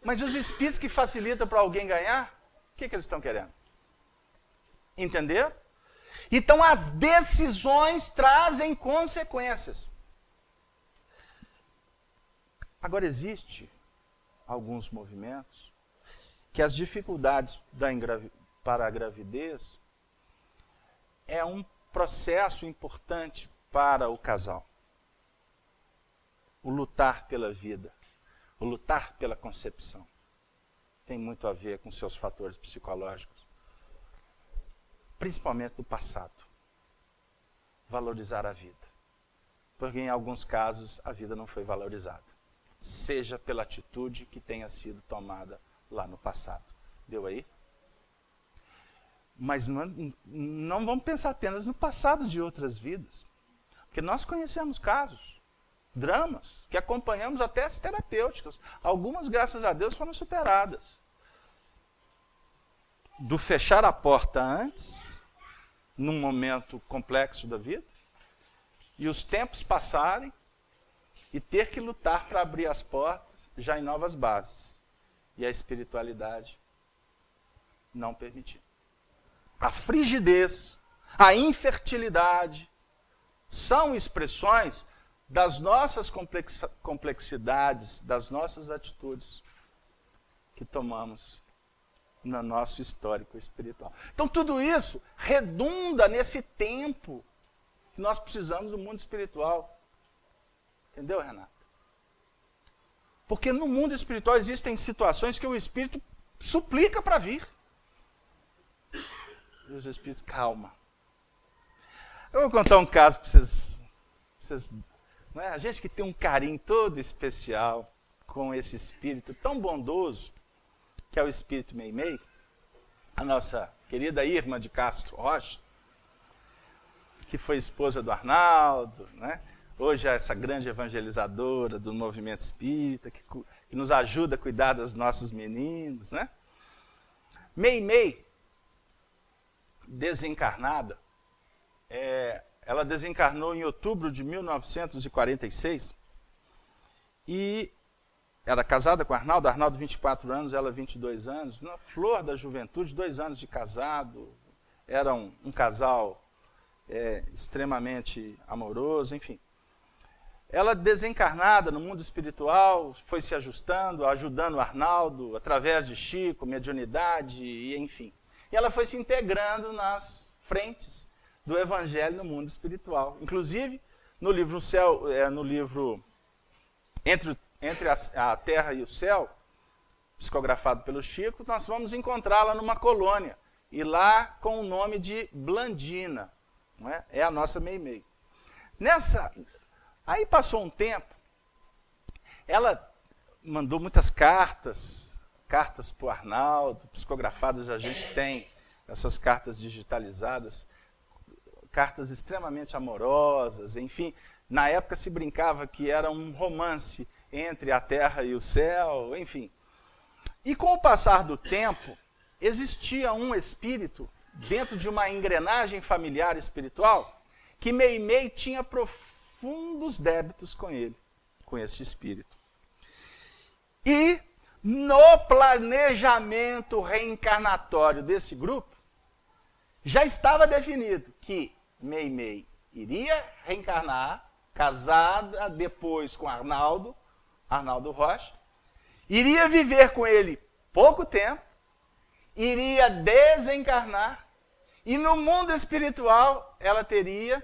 Mas os espíritos que facilitam para alguém ganhar, o que eles estão querendo? Entenderam? Então as decisões trazem consequências. Agora existe alguns movimentos que as dificuldades para a gravidez é um processo importante para o casal. O lutar pela vida, o lutar pela concepção. Tem muito a ver com seus fatores psicológicos. Principalmente do passado. Valorizar a vida. Porque em alguns casos a vida não foi valorizada. Seja pela atitude que tenha sido tomada lá no passado. Deu aí? Mas não vamos pensar apenas no passado de outras vidas. Porque nós conhecemos casos, dramas, que acompanhamos até as terapêuticas. Algumas, graças a Deus, foram superadas. Do fechar a porta antes, num momento complexo da vida, e os tempos passarem, e ter que lutar para abrir as portas, já em novas bases. E a espiritualidade não permitir. A frigidez, a infertilidade, são expressões das nossas complexidades, das nossas atitudes que tomamos no nosso histórico espiritual. Então tudo isso redunda nesse tempo que nós precisamos do mundo espiritual. Entendeu, Renata? Porque no mundo espiritual existem situações que o espírito suplica para vir. E os espíritos, calma. Eu vou contar um caso para vocês não é? A gente que tem um carinho todo especial com esse espírito tão bondoso, que é o espírito Meimei, a nossa querida Irma de Castro Rocha, que foi esposa do Arnaldo, né? Hoje é essa grande evangelizadora do movimento espírita, que nos ajuda a cuidar dos nossos meninos, né? Meimei, desencarnada, ela desencarnou em outubro de 1946 e era casada com Arnaldo 24 anos, ela 22 anos, na flor da juventude, 2 anos de casado, era um casal extremamente amoroso, enfim. Ela desencarnada no mundo espiritual, foi se ajustando, ajudando o Arnaldo, através de Chico, mediunidade, e enfim. E ela foi se integrando nas frentes do Evangelho no mundo espiritual. Inclusive, no livro O Céu, no livro Entre a Terra e o Céu, psicografado pelo Chico, nós vamos encontrá-la numa colônia, e lá com o nome de Blandina, não é? É a nossa Meimei. Aí passou um tempo, ela mandou muitas cartas para o Arnaldo, psicografadas, a gente tem essas cartas digitalizadas, cartas extremamente amorosas, enfim. Na época se brincava que era um romance entre a terra e o céu, enfim. E com o passar do tempo, existia um espírito dentro de uma engrenagem familiar espiritual que Meimei tinha profundos débitos com ele, com esse espírito. E no planejamento reencarnatório desse grupo, já estava definido que Meimei iria reencarnar, casada depois com Arnaldo Rocha, iria viver com ele pouco tempo, iria desencarnar, e no mundo espiritual ela teria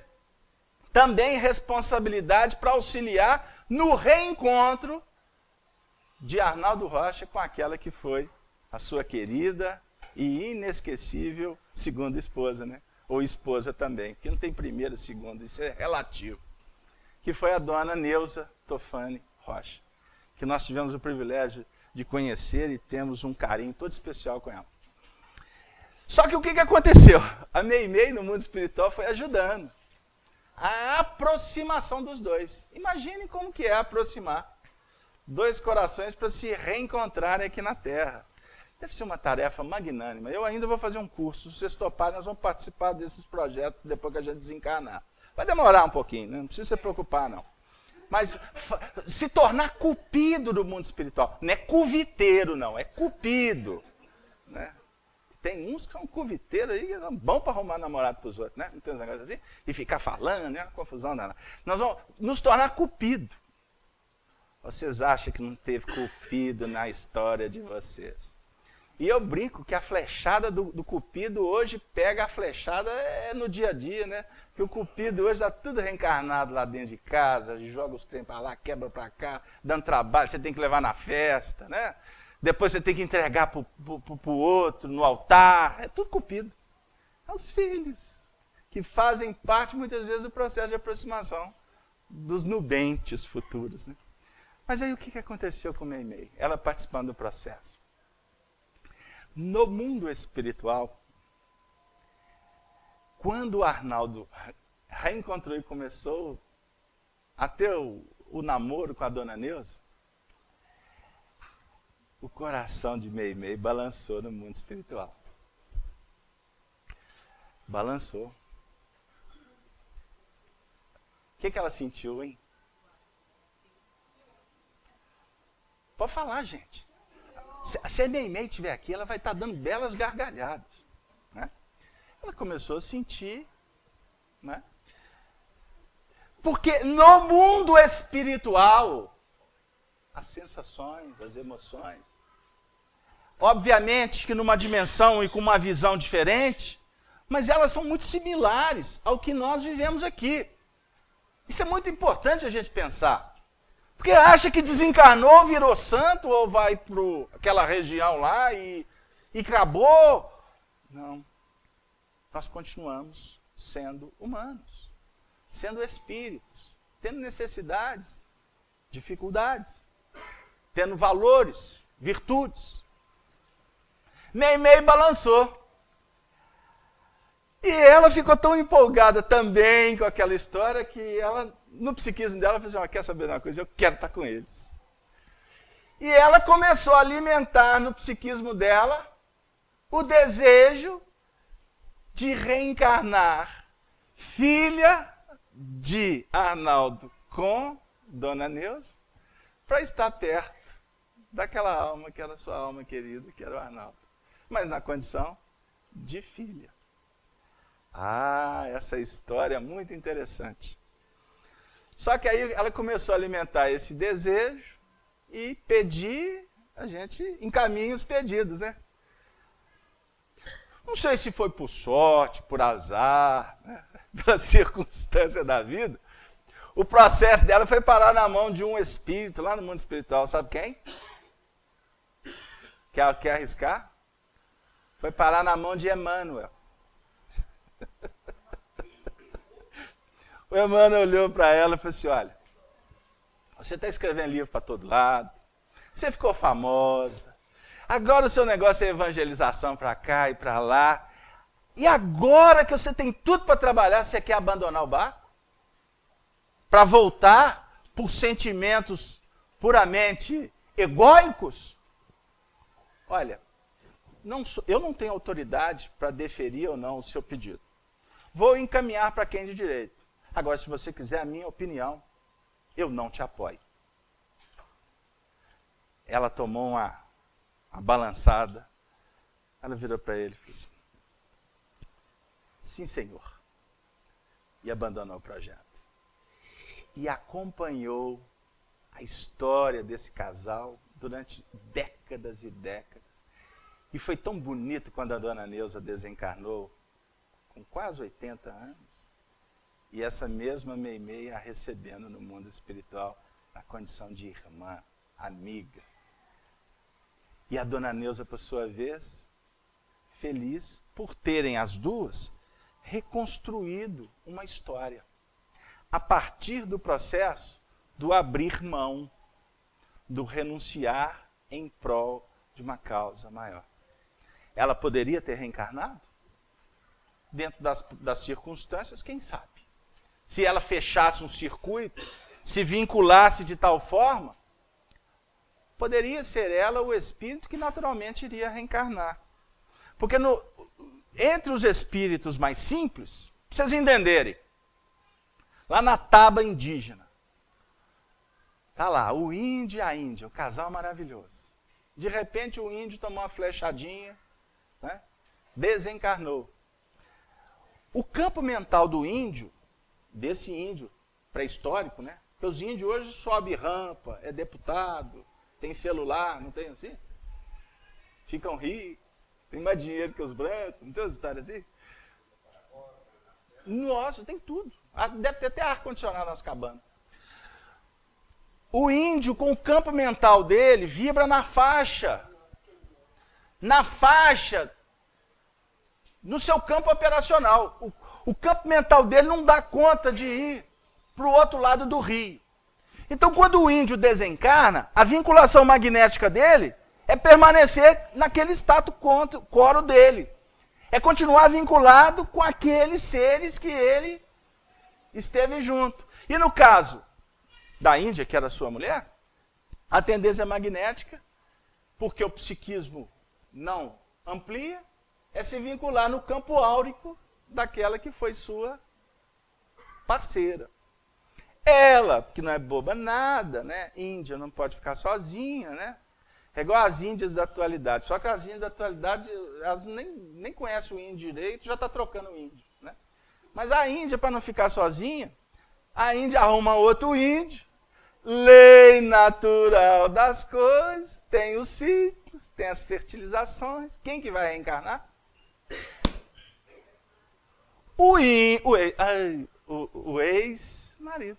também responsabilidade para auxiliar no reencontro de Arnaldo Rocha com aquela que foi a sua querida e inesquecível segunda esposa, né? Ou esposa também, porque não tem primeira, segunda, isso é relativo. Que foi a dona Neuza Tofani Rocha, que nós tivemos o privilégio de conhecer e temos um carinho todo especial com ela. Só que o que aconteceu? A Meimei, no mundo espiritual, foi ajudando a aproximação dos dois. Imagine como que é aproximar dois corações para se reencontrarem aqui na Terra. Deve ser uma tarefa magnânima. Eu ainda vou fazer um curso. Se vocês toparem, nós vamos participar desses projetos depois que a gente desencarnar. Vai demorar um pouquinho, né? Não precisa se preocupar, não. Mas se tornar cupido do mundo espiritual. Não é cuviteiro, não. É cupido. Né? Tem uns que são cuviteiros aí, que são bons para arrumar namorado para os outros. Né? Não tem uns negócios assim? E ficar falando, né? Uma confusão danada. Nós vamos nos tornar cupido. Vocês acham que não teve cupido na história de vocês? E eu brinco que a flechada do cupido hoje pega a flechada no dia a dia, né? Que o cupido hoje está tudo reencarnado lá dentro de casa, joga os trem para lá, quebra para cá, dando trabalho, você tem que levar na festa, né? Depois você tem que entregar para o outro, no altar, é tudo cupido. É os filhos, que fazem parte muitas vezes do processo de aproximação dos nubentes futuros, né? Mas aí o que aconteceu com Meimei? Ela participando do processo. No mundo espiritual, quando o Arnaldo reencontrou e começou a ter o namoro com a dona Neuza, o coração de Meimei balançou no mundo espiritual. Balançou. O que ela sentiu, hein? Pode falar, gente. Se a Meimei estiver aqui, ela vai estar dando belas gargalhadas. Né? Ela começou a sentir. Né? Porque no mundo espiritual, as sensações, as emoções, obviamente que numa dimensão e com uma visão diferente, mas elas são muito similares ao que nós vivemos aqui. Isso é muito importante a gente pensar. Porque acha que desencarnou, virou santo, ou vai para aquela região lá e acabou. Não. Nós continuamos sendo humanos, sendo espíritos, tendo necessidades, dificuldades, tendo valores, virtudes. Meimei balançou. E ela ficou tão empolgada também com aquela história que ela, no psiquismo dela, falou assim, quer saber de uma coisa? Eu quero estar com eles. E ela começou a alimentar no psiquismo dela o desejo de reencarnar filha de Arnaldo com Dona Neuza para estar perto daquela alma que era sua alma querida, que era o Arnaldo. Mas na condição de filha. Essa história é muito interessante. Só que aí ela começou a alimentar esse desejo e pedir, a gente encaminha os pedidos, né? Não sei se foi por sorte, por azar, né? Pela circunstância da vida. O processo dela foi parar na mão de um espírito lá no mundo espiritual, sabe quem? Quer arriscar? Foi parar na mão de Emmanuel. O Emmanuel olhou para ela e falou assim, olha, você está escrevendo livro para todo lado, você ficou famosa, agora o seu negócio é evangelização para cá e para lá, e agora que você tem tudo para trabalhar, você quer abandonar o barco? Para voltar por sentimentos puramente egóicos? Olha, eu não tenho autoridade para deferir ou não o seu pedido. Vou encaminhar para quem de direito. Agora, se você quiser a minha opinião, eu não te apoio. Ela tomou a balançada, ela virou para ele e falou assim: sim, senhor. E abandonou o projeto. E acompanhou a história desse casal durante décadas e décadas. E foi tão bonito quando a dona Neuza desencarnou, com quase 80 anos, e essa mesma Meimei a recebendo no mundo espiritual, na condição de irmã, amiga. E a dona Neuza, por sua vez, feliz por terem as duas reconstruído uma história, a partir do processo do abrir mão, do renunciar em prol de uma causa maior. Ela poderia ter reencarnado? Dentro das circunstâncias, quem sabe? Se ela fechasse um circuito, se vinculasse de tal forma, poderia ser ela o espírito que naturalmente iria reencarnar. Porque entre os espíritos mais simples, para vocês entenderem, lá na taba indígena, está lá o índio e a índia, o casal maravilhoso. De repente o índio tomou uma flechadinha, né, desencarnou. O campo mental do índio, desse índio pré-histórico, né? Porque os índios hoje sobem rampa, é deputado, tem celular, não tem assim? Ficam ricos, tem mais dinheiro que os brancos, não tem umas histórias assim? Nossa, tem tudo. Deve ter até ar-condicionado nas cabanas. O índio, com o campo mental dele, vibra na faixa. Na faixa, no seu campo operacional. O campo mental dele não dá conta de ir para o outro lado do rio. Então, quando o índio desencarna, a vinculação magnética dele é permanecer naquele status quo dele. É continuar vinculado com aqueles seres que ele esteve junto. E no caso da Índia, que era sua mulher, a tendência magnética, porque o psiquismo não amplia, é se vincular no campo áurico daquela que foi sua parceira. Ela, que não é boba nada, né? Índia não pode ficar sozinha, né? É igual as índias da atualidade. Só que as índias da atualidade, elas nem conhecem o índio direito, já está trocando o índio, né? Mas a Índia, para não ficar sozinha, a Índia arruma outro índio. Lei natural das coisas, tem os ciclos, tem as fertilizações. Quem que vai reencarnar? O ex-marido.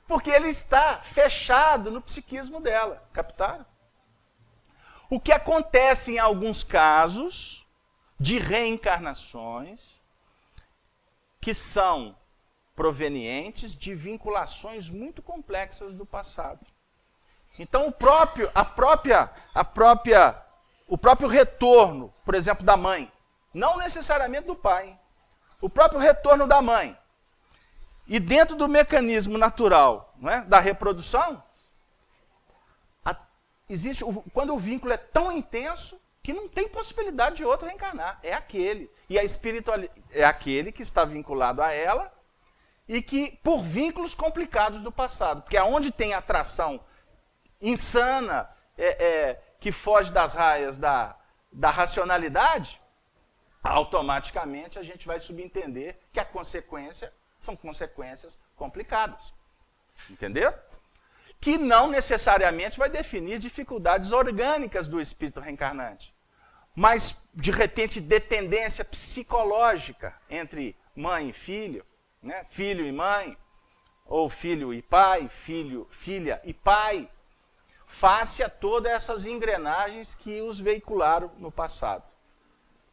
Porque ele está fechado no psiquismo dela. Captaram? O que acontece em alguns casos de reencarnações que são provenientes de vinculações muito complexas do passado. Então o próprio retorno, por exemplo, da mãe, não necessariamente do pai, o próprio retorno da mãe, e dentro do mecanismo natural, não é, da reprodução, existe quando o vínculo é tão intenso que não tem possibilidade de outro reencarnar, é aquele. E a espiritualidade é aquele que está vinculado a ela e que, por vínculos complicados do passado, porque aonde tem atração insana, que foge das raias da racionalidade, automaticamente a gente vai subentender que a consequência são consequências complicadas. Entendeu? Que não necessariamente vai definir dificuldades orgânicas do espírito reencarnante, mas, de repente, dependência psicológica entre mãe e filho, né? Filho e mãe, ou filho e pai, filha e pai, face a todas essas engrenagens que os veicularam no passado.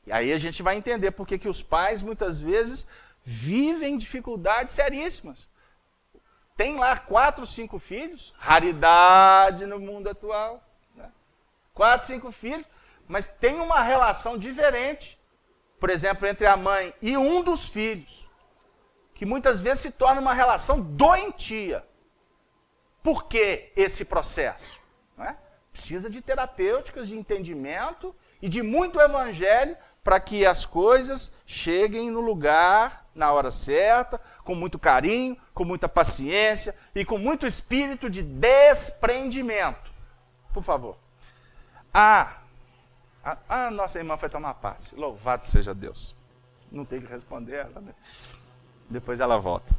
E aí a gente vai entender por que os pais, muitas vezes, vivem dificuldades seríssimas. Tem lá 4, 5 filhos, raridade no mundo atual, né? 4, 5 filhos, mas tem uma relação diferente, por exemplo, entre a mãe e um dos filhos, que muitas vezes se torna uma relação doentia. Por que esse processo? Não é? Precisa de terapêuticas, de entendimento e de muito evangelho para que as coisas cheguem no lugar, na hora certa, com muito carinho, com muita paciência e com muito espírito de desprendimento. Por favor. Nossa irmã foi tomar passe. Louvado seja Deus. Não tem que responder ela, né? Depois ela volta.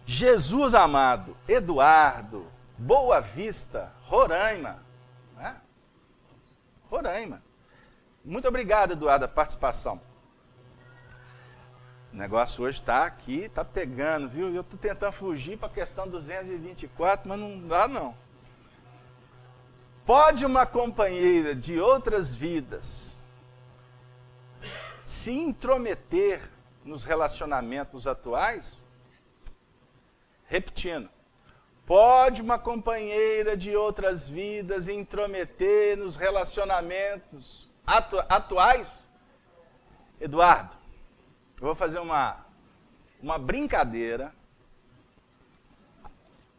Jesus amado, Eduardo, Boa Vista, Roraima. Né? Roraima. Muito obrigado, Eduardo, a participação. O negócio hoje está aqui, está pegando, viu? Eu estou tentando fugir para a questão 224, mas não dá, não. Pode uma companheira de outras vidas se intrometer nos relacionamentos atuais? Repetindo. Pode uma companheira de outras vidas intrometer nos relacionamentos atuais? Eduardo, eu vou fazer uma brincadeira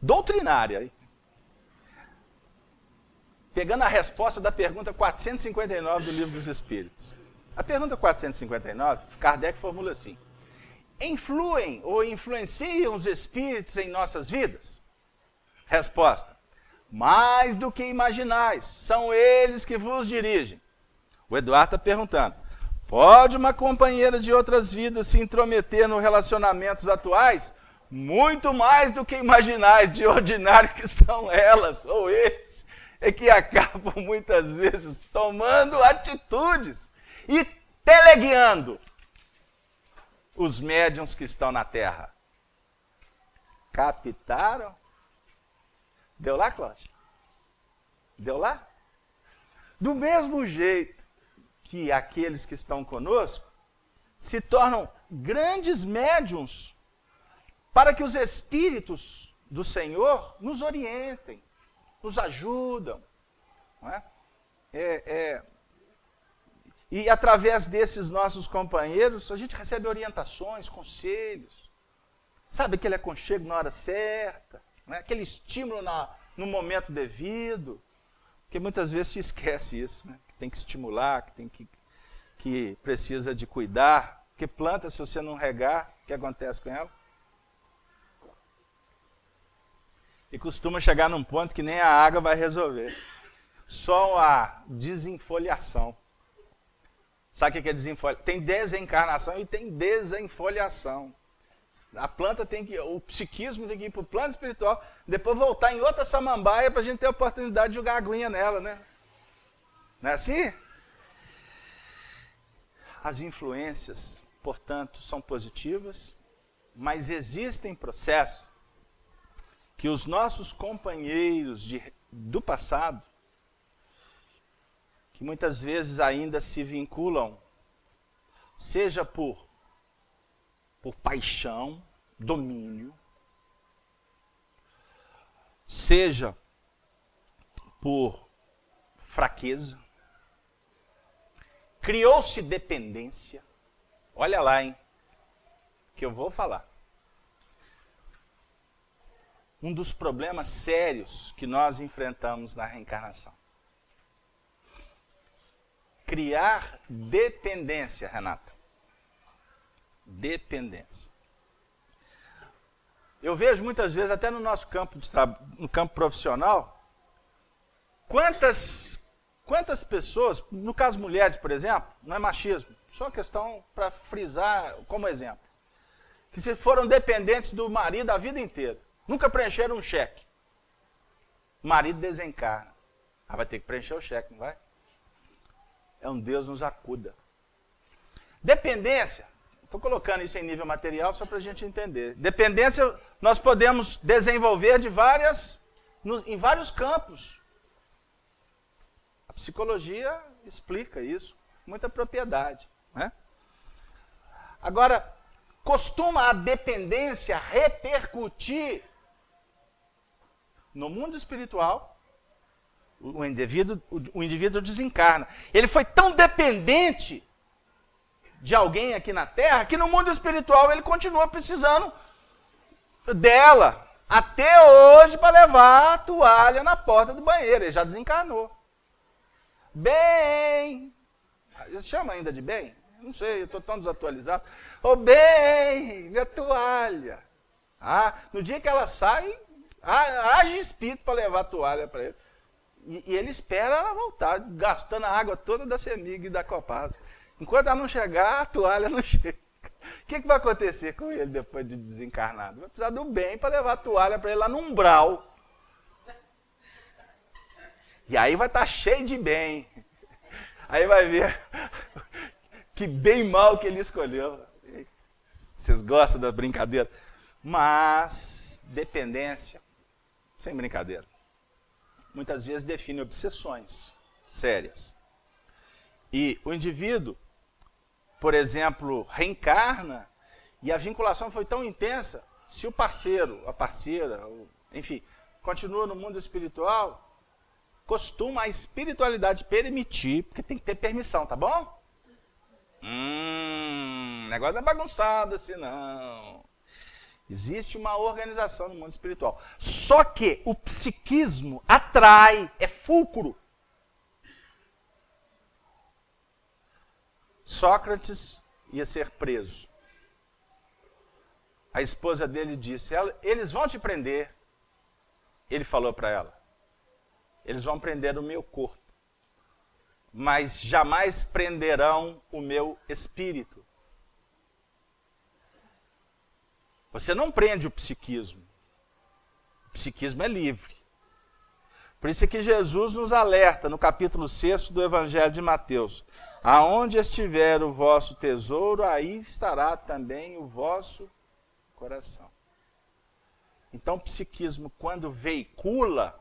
doutrinária, pegando a resposta da pergunta 459 do Livro dos Espíritos. A pergunta 459, Kardec formula assim: influem ou influenciam os espíritos em nossas vidas? Resposta: mais do que imaginais, são eles que vos dirigem. O Eduardo está perguntando: pode uma companheira de outras vidas se intrometer nos relacionamentos atuais? Muito mais do que imaginais, de ordinário que são elas, ou eles, é que acabam muitas vezes tomando atitudes e teleguiando os médiuns que estão na Terra. Captaram? Deu lá, Cláudio? Deu lá? Do mesmo jeito que aqueles que estão conosco se tornam grandes médiuns para que os espíritos do Senhor nos orientem, nos ajudam. Não é? E através desses nossos companheiros, a gente recebe orientações, conselhos. Sabe aquele aconchego na hora certa? Não é? Aquele estímulo no momento devido. Porque muitas vezes se esquece isso, né? Que tem que estimular, que precisa de cuidar. Porque planta, se você não regar, o que acontece com ela? E costuma chegar num ponto que nem a água vai resolver. Só a desenfoliação. Sabe o que é desenfoliação? Tem desencarnação e tem desenfoliação. A planta tem que, o psiquismo tem que ir para o plano espiritual, depois voltar em outra samambaia para a gente ter a oportunidade de jogar aguinha nela, né? Não é assim? As influências, portanto, são positivas, mas existem processos que os nossos companheiros do passado, que muitas vezes ainda se vinculam, seja por paixão, domínio, seja por fraqueza, criou-se dependência. Olha lá, hein, que eu vou falar. Um dos problemas sérios que nós enfrentamos na reencarnação. Criar dependência, Renata. Dependência. Eu vejo muitas vezes, até no nosso campo, no campo profissional, quantas pessoas, no caso mulheres, por exemplo, não é machismo, só uma questão para frisar como exemplo, que se foram dependentes do marido a vida inteira, nunca preencheram um cheque. O marido desencarna. Vai ter que preencher o cheque, não vai? É um Deus nos acuda. Dependência, estou colocando isso em nível material só para a gente entender. Dependência nós podemos desenvolver em vários campos. A psicologia explica isso com muita propriedade. Né? Agora, costuma a dependência repercutir no mundo espiritual. O indivíduo desencarna. Ele foi tão dependente de alguém aqui na Terra que no mundo espiritual ele continua precisando dela até hoje para levar a toalha na porta do banheiro. Ele já desencarnou. Bem, você chama ainda de bem? Não sei, eu estou tão desatualizado. Ô bem, minha toalha. No dia que ela sai, haja espírito para levar a toalha para ele. E ele espera ela voltar, gastando a água toda da Semig e da Copasa. Enquanto ela não chegar, a toalha não chega. O que vai acontecer com ele depois de desencarnado? Vai precisar do bem para levar a toalha para ele lá no umbral. E aí vai estar cheio de bem. Aí vai ver que bem mal que ele escolheu. Vocês gostam da brincadeira? Mas dependência, sem brincadeira, muitas vezes define obsessões sérias. E o indivíduo, por exemplo, reencarna e a vinculação foi tão intensa, se o parceiro, a parceira, enfim, continua no mundo espiritual, costuma a espiritualidade permitir, porque tem que ter permissão, tá bom? Negócio não é bagunçado assim, não. Existe uma organização no mundo espiritual. Só que o psiquismo atrai, é fulcro. Sócrates ia ser preso. A esposa dele disse, eles vão te prender. Ele falou para ela, eles vão prender o meu corpo, mas jamais prenderão o meu espírito. Você não prende o psiquismo. O psiquismo é livre. Por isso é que Jesus nos alerta no capítulo 6 do Evangelho de Mateus. Aonde estiver o vosso tesouro, aí estará também o vosso coração. Então o psiquismo, quando veicula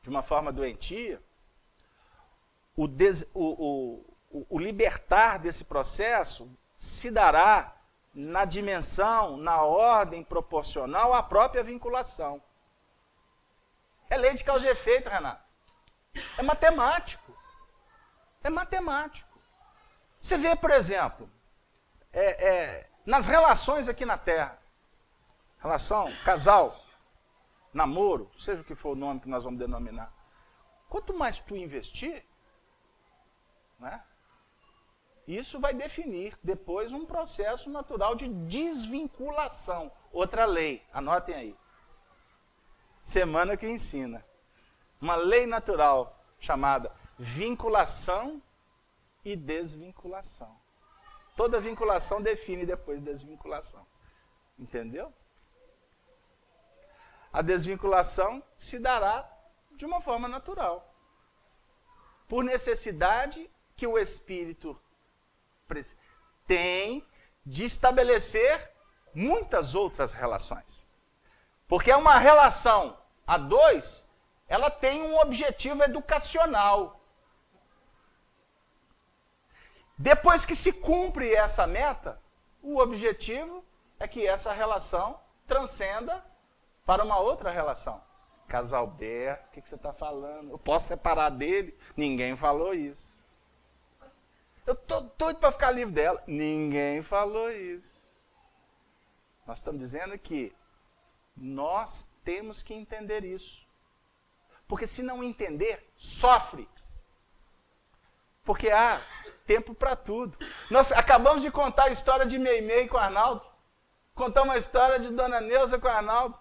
de uma forma doentia, o libertar desse processo se dará na dimensão, na ordem proporcional à própria vinculação. É lei de causa e efeito, Renato. É matemático. É matemático. Você vê, por exemplo, nas relações aqui na Terra, relação, casal, namoro, seja o que for o nome que nós vamos denominar, quanto mais tu investir, né, isso vai definir depois um processo natural de desvinculação. Outra lei, anotem aí. Semana que ensina. Uma lei natural chamada vinculação e desvinculação. Toda vinculação define depois desvinculação. Entendeu? A desvinculação se dará de uma forma natural. Por necessidade que o espírito tem de estabelecer muitas outras relações. Porque é uma relação a dois, ela tem um objetivo educacional. Depois que se cumpre essa meta, o objetivo é que essa relação transcenda para uma outra relação. Casal Bé, o que você está falando? Eu posso separar dele? Ninguém falou isso. Eu estou doido para ficar livre dela. Ninguém falou isso. Nós estamos dizendo que nós temos que entender isso. Porque se não entender, sofre. Porque há tempo para tudo. Nós acabamos de contar a história de Meimei com Arnaldo. Contamos a história de Dona Neuza com Arnaldo.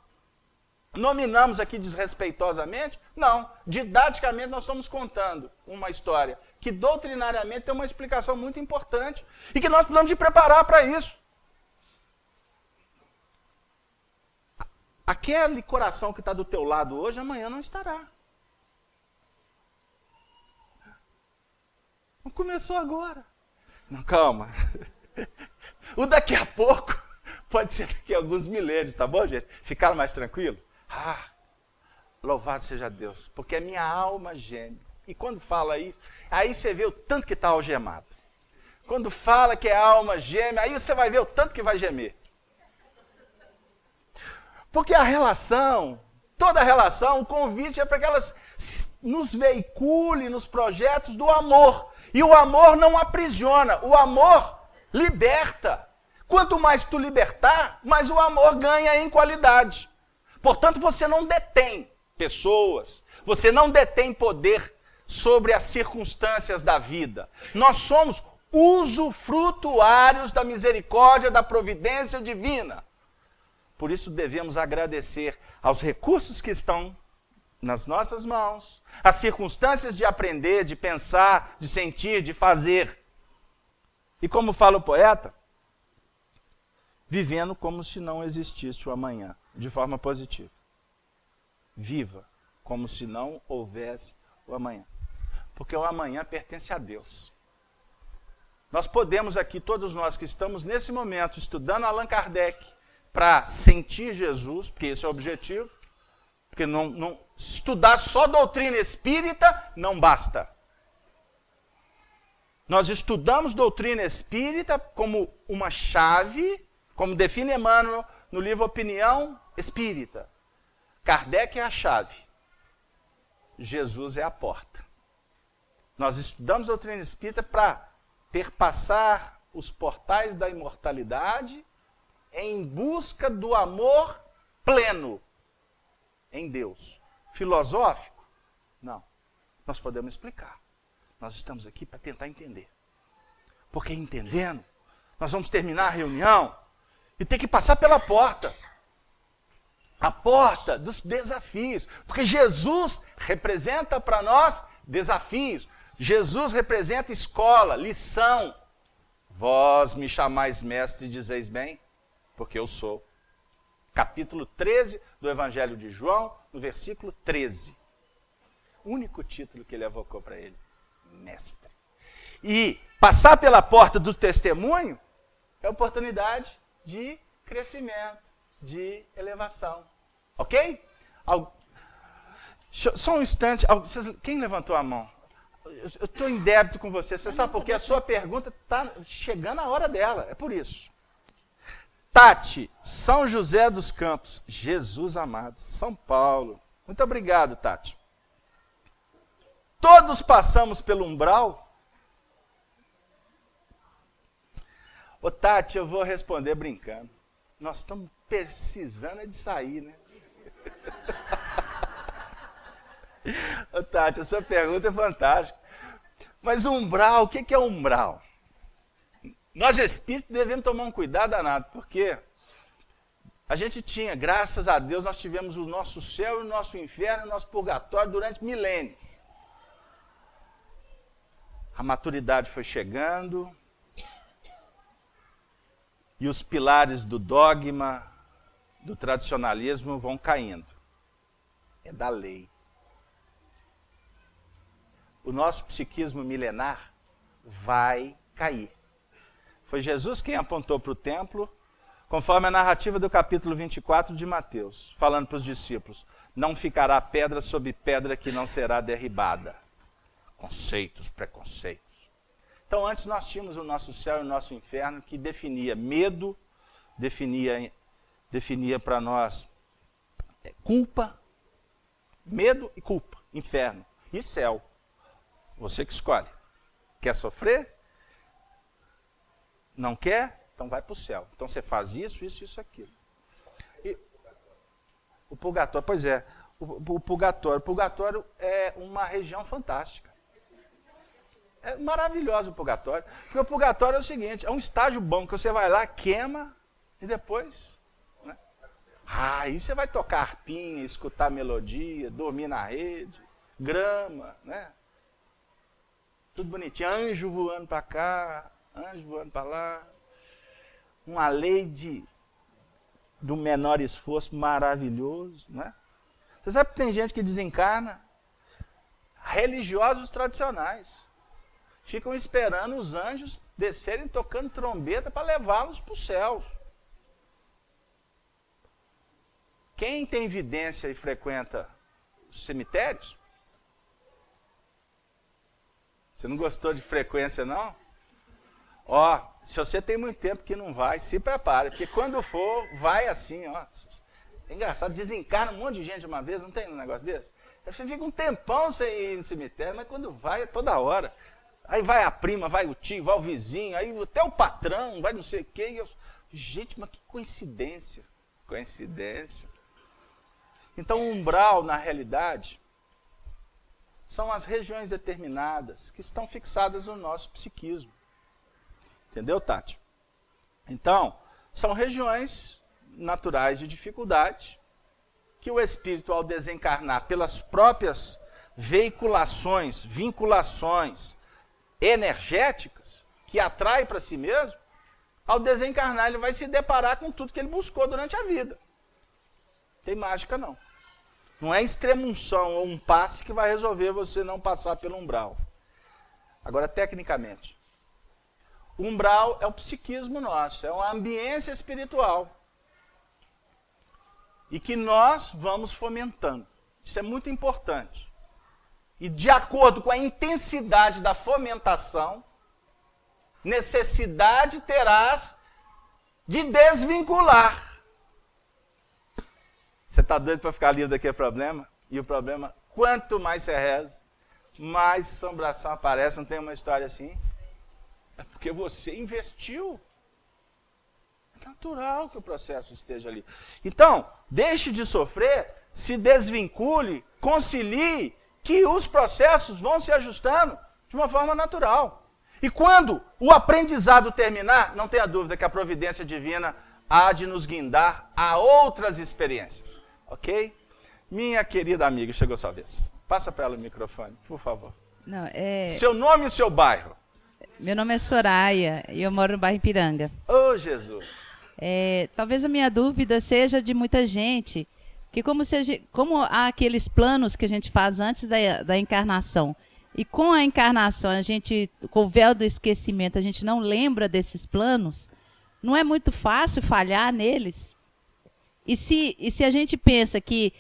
Nominamos aqui desrespeitosamente? Não. Didaticamente nós estamos contando uma história que doutrinariamente tem uma explicação muito importante e que nós precisamos de preparar para isso. Aquele coração que está do teu lado hoje, amanhã não estará. Não começou agora. Não, calma. O daqui a pouco pode ser daqui a alguns milênios, tá bom, gente? Ficaram mais tranquilos? Louvado seja Deus, porque a minha alma geme. E quando fala isso, aí você vê o tanto que está algemado. Quando fala que a alma geme, aí você vai ver o tanto que vai gemer. Porque a relação, toda relação, o convite é para que elas nos veicule nos projetos do amor. E o amor não aprisiona, o amor liberta. Quanto mais tu libertar, mais o amor ganha em qualidade. Portanto, você não detém pessoas, você não detém poder sobre as circunstâncias da vida. Nós somos usufrutuários da misericórdia, da providência divina. Por isso devemos agradecer aos recursos que estão nas nossas mãos, as circunstâncias de aprender, de pensar, de sentir, de fazer. E como fala o poeta, vivendo como se não existisse o amanhã, de forma positiva. Viva como se não houvesse o amanhã. Porque o amanhã pertence a Deus. Nós podemos aqui, todos nós que estamos nesse momento estudando Allan Kardec, para sentir Jesus, porque esse é o objetivo, porque estudar só doutrina espírita não basta. Nós estudamos doutrina espírita como uma chave, como define Emmanuel no livro Opinião Espírita. Kardec é a chave, Jesus é a porta. Nós estudamos doutrina espírita para perpassar os portais da imortalidade em busca do amor pleno em Deus. Filosófico? Não. Nós podemos explicar. Nós estamos aqui para tentar entender. Porque entendendo, nós vamos terminar a reunião e ter que passar pela porta. A porta dos desafios. Porque Jesus representa para nós desafios. Jesus representa escola, lição. Vós me chamais mestre e dizeis bem, porque eu sou. Capítulo 13 do Evangelho de João, no versículo 13. O único título que ele evocou para ele. Mestre. E passar pela porta do testemunho é oportunidade de crescimento, de elevação. Ok? Só um instante. Quem levantou a mão? Eu estou em débito com você. Você sabe por quê? A sua pergunta está chegando a hora dela. É por isso. Tati, São José dos Campos. Jesus amado. São Paulo. Muito obrigado, Tati. Todos passamos pelo umbral? Ô Tati, eu vou responder brincando. Nós estamos precisando de sair, né? Ô Tati, a sua pergunta é fantástica. Mas umbral, o que é umbral? Nós espíritos devemos tomar um cuidado danado, porque a gente tinha, graças a Deus, nós tivemos o nosso céu, o nosso inferno, o nosso purgatório durante milênios. A maturidade foi chegando e os pilares do dogma, do tradicionalismo vão caindo. É da lei. O nosso psiquismo milenar vai cair. Foi Jesus quem apontou para o templo, conforme a narrativa do capítulo 24 de Mateus, falando para os discípulos, não ficará pedra sobre pedra que não será derribada. Conceitos, preconceitos. Então antes nós tínhamos o nosso céu e o nosso inferno que definia medo, definia para nós culpa, medo e culpa, inferno e céu. Você que escolhe. Quer sofrer? Não quer? Então vai para o céu. Então você faz isso, aquilo. E o purgatório, pois é, o purgatório é uma região fantástica. É maravilhoso o purgatório. Porque o purgatório é o seguinte, é um estágio bom que você vai lá, queima e depois... Né? Aí você vai tocar harpinha, escutar melodia, dormir na rede, grama, né? Tudo bonitinho, anjo voando para cá, anjo voando para lá. Uma lei do menor esforço maravilhoso, né? Você sabe que tem gente que desencarna? Religiosos tradicionais. Ficam esperando os anjos descerem tocando trombeta para levá-los para o céu. Quem tem evidência e frequenta os cemitérios? Você não gostou de frequência, não? Ó, se você tem muito tempo que não vai, se prepare, porque quando for, vai assim, ó. É engraçado, desencarna um monte de gente de uma vez, não tem um negócio desse? Aí você fica um tempão sem ir no cemitério, mas quando vai, é toda hora. Aí vai a prima, vai o tio, vai o vizinho, aí até o patrão, vai não sei o quê. Gente, mas que coincidência. Coincidência. Então o umbral, na realidade, são as regiões determinadas que estão fixadas no nosso psiquismo. Entendeu, Tati? Então, são regiões naturais de dificuldade que o espírito, ao desencarnar, pelas próprias vinculações energéticas, que atrai para si mesmo, ao desencarnar ele vai se deparar com tudo que ele buscou durante a vida. Não tem mágica não. Não é extremunção ou um passe que vai resolver você não passar pelo umbral. Agora, tecnicamente, o umbral é o psiquismo nosso, é uma ambiência espiritual. E que nós vamos fomentando. Isso é muito importante. E de acordo com a intensidade da fomentação, necessidade terás de desvincular. Você está doido para ficar livre daquele problema? E o problema, quanto mais você reza, mais assombração aparece. Não tem uma história assim? É porque você investiu. É natural que o processo esteja ali. Então, deixe de sofrer, se desvincule, concilie, que os processos vão se ajustando de uma forma natural. E quando o aprendizado terminar, não tenha dúvida que a providência divina há de nos guindar a outras experiências. Ok? Minha querida amiga, chegou sua vez. Passa para ela o microfone, por favor. Não, Seu nome e seu bairro. Meu nome é Soraya e eu moro no bairro Ipiranga. Oh, Jesus. Talvez a minha dúvida seja de muita gente, que como há aqueles planos que a gente faz antes da encarnação, e com a encarnação, com o véu do esquecimento, a gente não lembra desses planos, não é muito fácil falhar neles? E se a gente pensa que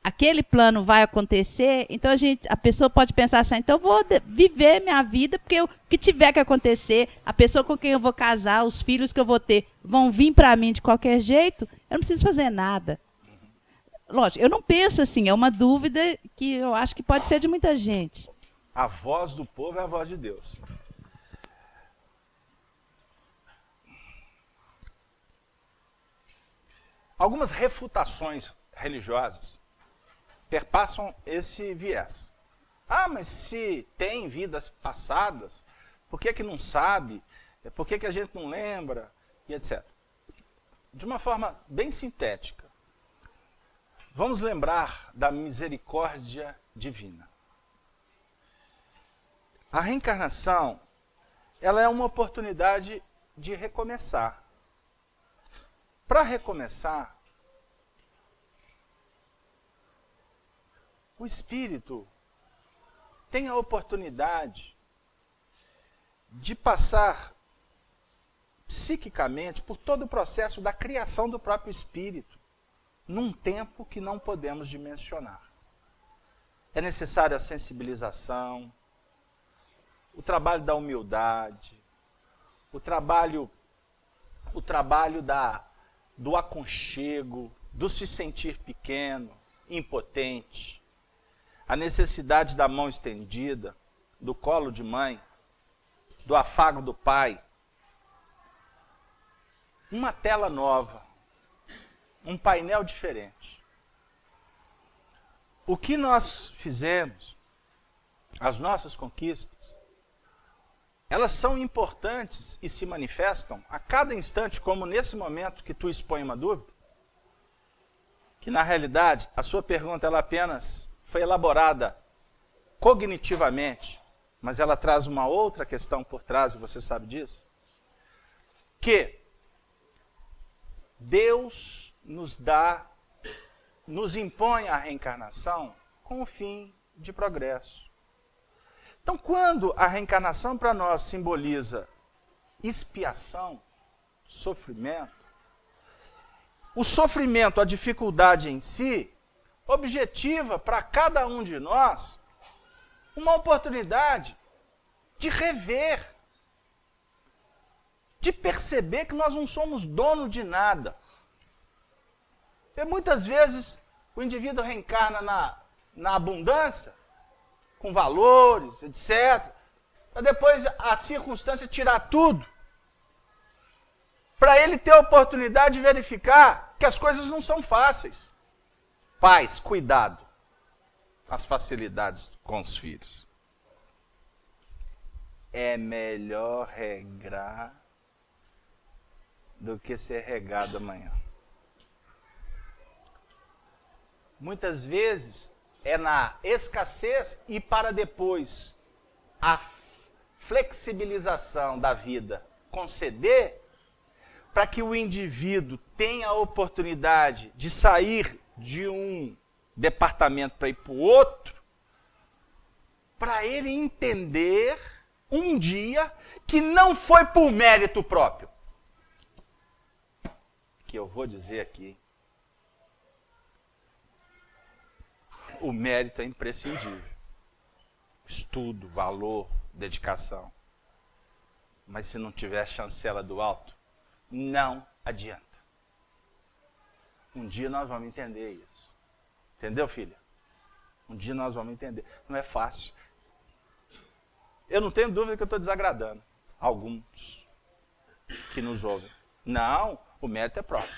aquele plano vai acontecer, então a pessoa pode pensar assim, então eu vou viver minha vida, porque o que tiver que acontecer, a pessoa com quem eu vou casar, os filhos que eu vou ter, vão vir para mim de qualquer jeito, eu não preciso fazer nada. Lógico, eu não penso assim, é uma dúvida que eu acho que pode ser de muita gente. A voz do povo é a voz de Deus. Algumas refutações religiosas perpassam esse viés. Ah, mas se tem vidas passadas, por que não sabe? Por que a gente não lembra? E etc. De uma forma bem sintética, vamos lembrar da misericórdia divina. A reencarnação, ela é uma oportunidade de recomeçar. Para recomeçar, o espírito tem a oportunidade de passar psiquicamente por todo o processo da criação do próprio espírito, num tempo que não podemos dimensionar. É necessário a sensibilização, o trabalho da humildade, o trabalho do aconchego, do se sentir pequeno, impotente, a necessidade da mão estendida, do colo de mãe, do afago do pai. Uma tela nova, um painel diferente. O que nós fizemos, as nossas conquistas, elas são importantes e se manifestam a cada instante, como nesse momento que tu expõe uma dúvida, que na realidade a sua pergunta ela apenas foi elaborada cognitivamente, mas ela traz uma outra questão por trás, e você sabe disso, que Deus nos impõe a reencarnação com o fim de progresso. Então, quando a reencarnação para nós simboliza expiação, sofrimento, o sofrimento, a dificuldade em si, objetiva para cada um de nós uma oportunidade de rever, de perceber que nós não somos dono de nada. E muitas vezes o indivíduo reencarna na abundância, com valores, etc. Para depois a circunstância tirar tudo. Para ele ter a oportunidade de verificar que as coisas não são fáceis. Pais, cuidado. As facilidades com os filhos. É melhor regrar do que ser regado amanhã. muitas vezes é na escassez e para depois a flexibilização da vida conceder para que o indivíduo tenha a oportunidade de sair de um departamento para ir para o outro, para ele entender um dia que não foi por mérito próprio. Que eu vou dizer aqui, o mérito é imprescindível. Estudo, valor, dedicação. Mas se não tiver chancela do alto, não adianta. Um dia nós vamos entender isso. Entendeu, filha? Um dia nós vamos entender. Não é fácil. Eu não tenho dúvida que eu estou desagradando alguns que nos ouvem. Não, o mérito é próprio.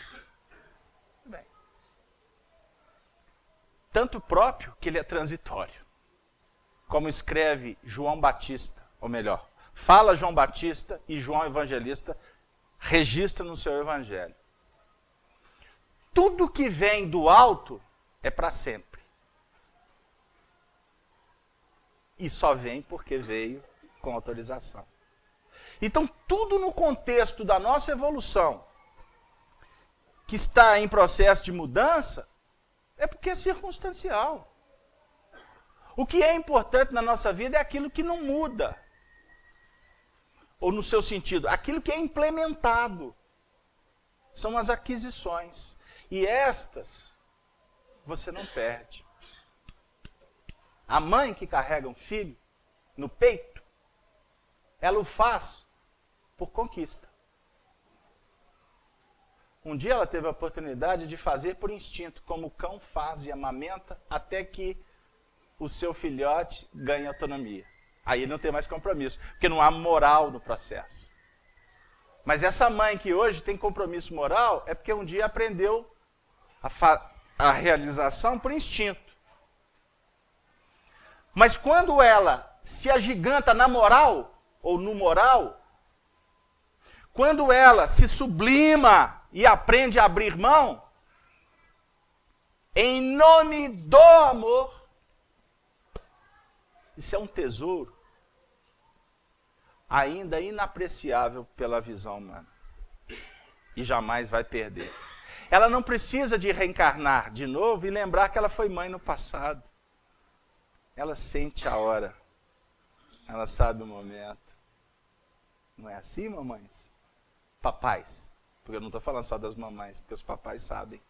Bem, tanto próprio que ele é transitório. Como escreve João Batista, ou melhor, fala João Batista e João Evangelista registra no seu evangelho. Tudo que vem do alto é para sempre. E só vem porque veio com autorização. Então, tudo no contexto da nossa evolução, que está em processo de mudança, é porque é circunstancial. O que é importante na nossa vida é aquilo que não muda. Ou no seu sentido, aquilo que é implementado. São as aquisições. E estas, você não perde. A mãe que carrega um filho no peito, ela o faz por conquista. Um dia ela teve a oportunidade de fazer por instinto, como o cão faz e amamenta, até que o seu filhote ganhe autonomia. Aí não tem mais compromisso, porque não há moral no processo. Mas essa mãe que hoje tem compromisso moral, é porque um dia aprendeu a realização por instinto. Mas quando ela se agiganta na moral, ou no moral, quando ela se sublima e aprende a abrir mão, em nome do amor, isso é um tesouro ainda inapreciável pela visão humana. E jamais vai perder. Ela não precisa de reencarnar de novo e lembrar que ela foi mãe no passado. Ela sente a hora. Ela sabe o momento. Não é assim, mamães? Papais. Porque eu não estou falando só das mamães, porque os papais sabem.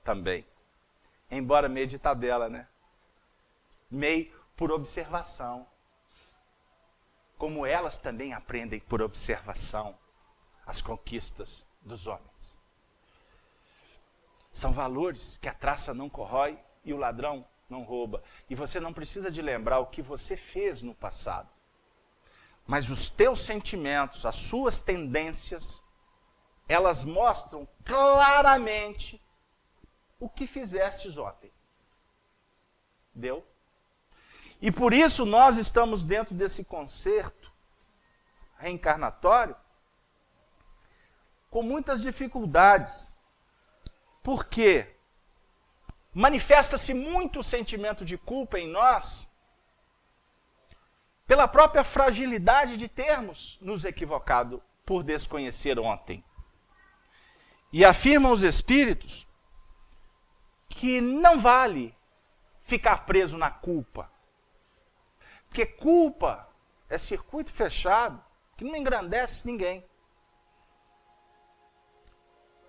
Também. Embora meio de tabela, né? Meio por observação. Como elas também aprendem por observação as conquistas dos homens. São valores que a traça não corrói e o ladrão não rouba. E você não precisa de lembrar o que você fez no passado. Mas os teus sentimentos, as suas tendências, elas mostram claramente o que fizestes ontem. Deu? E por isso nós estamos dentro desse concerto reencarnatório com muitas dificuldades. Por quê? Manifesta-se muito o sentimento de culpa em nós pela própria fragilidade de termos nos equivocado por desconhecer ontem. E afirmam os espíritos que não vale ficar preso na culpa. Porque culpa é circuito fechado que não engrandece ninguém.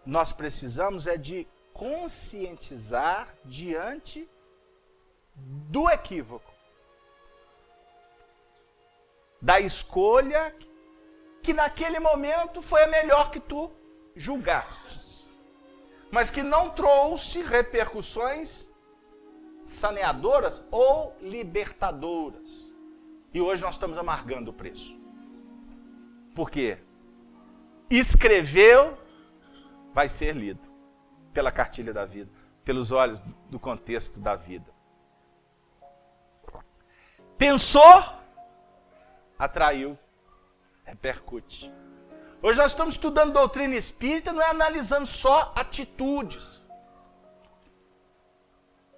Nós precisamos é de conscientizar diante do equívoco, da escolha que naquele momento foi a melhor que tu julgastes, mas que não trouxe repercussões saneadoras ou libertadoras. E hoje nós estamos amargando o preço. Por quê? Escreveu, vai ser lido pela cartilha da vida, pelos olhos do contexto da vida. Pensou, atraiu, repercute. Hoje nós estamos estudando doutrina espírita, não é analisando só atitudes.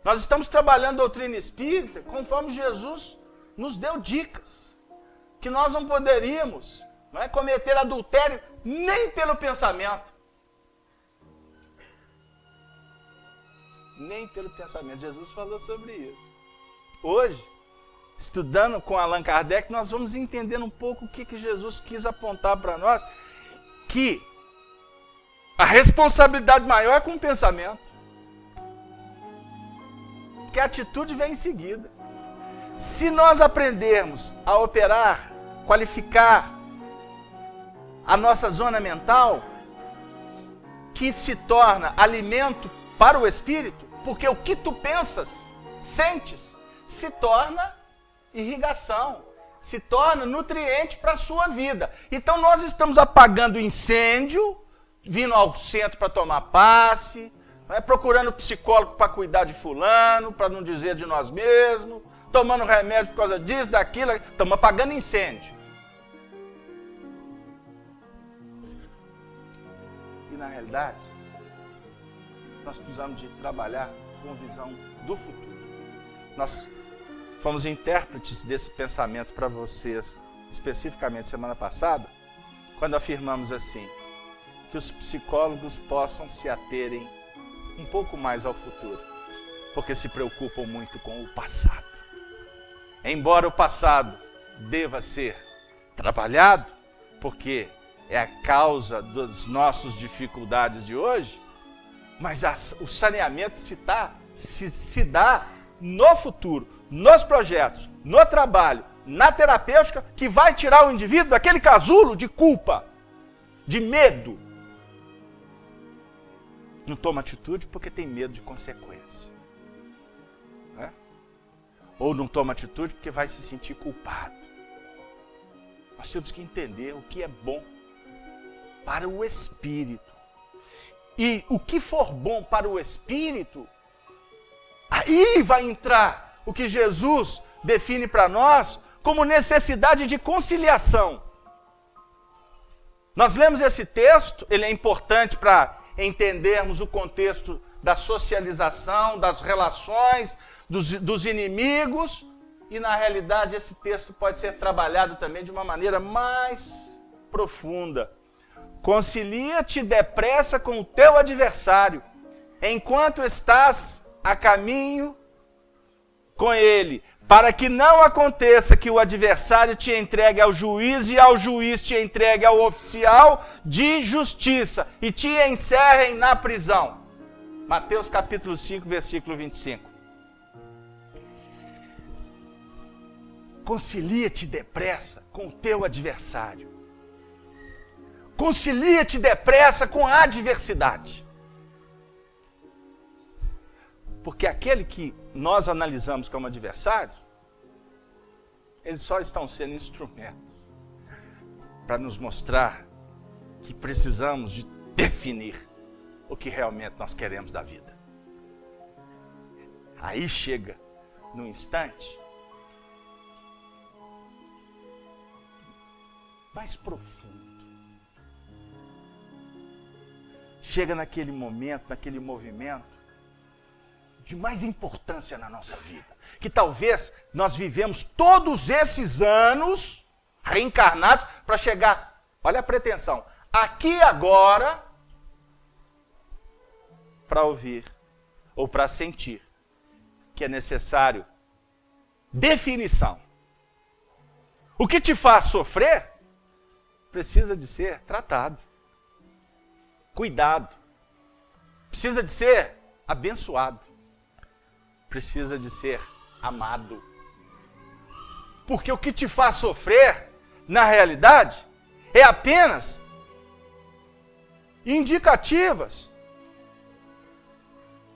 Nós estamos trabalhando doutrina espírita conforme Jesus nos deu dicas. Que nós não poderíamos, não é, cometer adultério nem pelo pensamento. Nem pelo pensamento. Jesus falou sobre isso. Hoje, estudando com Allan Kardec, nós vamos entendendo um pouco o que Jesus quis apontar para nós. Que a responsabilidade maior é com o pensamento. Porque a atitude vem em seguida. Se nós aprendermos a operar, qualificar a nossa zona mental, que se torna alimento para o espírito, porque o que tu pensas, sentes, se torna irrigação, se torna nutriente para a sua vida. Então nós estamos apagando incêndio, vindo ao centro para tomar passe, procurando psicólogo para cuidar de fulano, para não dizer de nós mesmos, tomando remédio por causa disso, daquilo, estamos apagando incêndio. E na realidade, nós precisamos de trabalhar com visão do futuro. Nós fomos intérpretes desse pensamento para vocês, especificamente semana passada, quando afirmamos assim, que os psicólogos possam se aterem um pouco mais ao futuro, porque se preocupam muito com o passado. Embora o passado deva ser trabalhado, porque é a causa das nossas dificuldades de hoje, mas o saneamento se dá no futuro, nos projetos, no trabalho, na terapêutica, que vai tirar o indivíduo daquele casulo de culpa, de medo. Não toma atitude porque tem medo de consequência. Né? Ou não toma atitude porque vai se sentir culpado. Nós temos que entender o que é bom para o espírito. E o que for bom para o espírito, aí vai entrar o que Jesus define para nós como necessidade de conciliação. Nós lemos esse texto, ele é importante para entendermos o contexto da socialização, das relações, dos inimigos, e na realidade esse texto pode ser trabalhado também de uma maneira mais profunda. Concilia-te depressa com o teu adversário, enquanto estás a caminho com ele, para que não aconteça que o adversário te entregue ao juiz e ao juiz te entregue ao oficial de justiça e te encerrem na prisão. Mateus capítulo 5, versículo 25. Concilia-te depressa com o teu adversário. Concilia-te depressa com a adversidade. Porque aquele que nós analisamos como adversário, eles só estão sendo instrumentos para nos mostrar que precisamos de definir o que realmente nós queremos da vida. Aí chega no instante mais profundo. Chega naquele momento, naquele movimento de mais importância na nossa vida. Que talvez nós vivemos todos esses anos reencarnados para chegar, olha a pretensão, aqui agora, para ouvir ou para sentir que é necessário definição. O que te faz sofrer precisa de ser tratado, cuidado, precisa de ser abençoado, precisa de ser amado. Porque o que te faz sofrer, na realidade, é apenas indicativas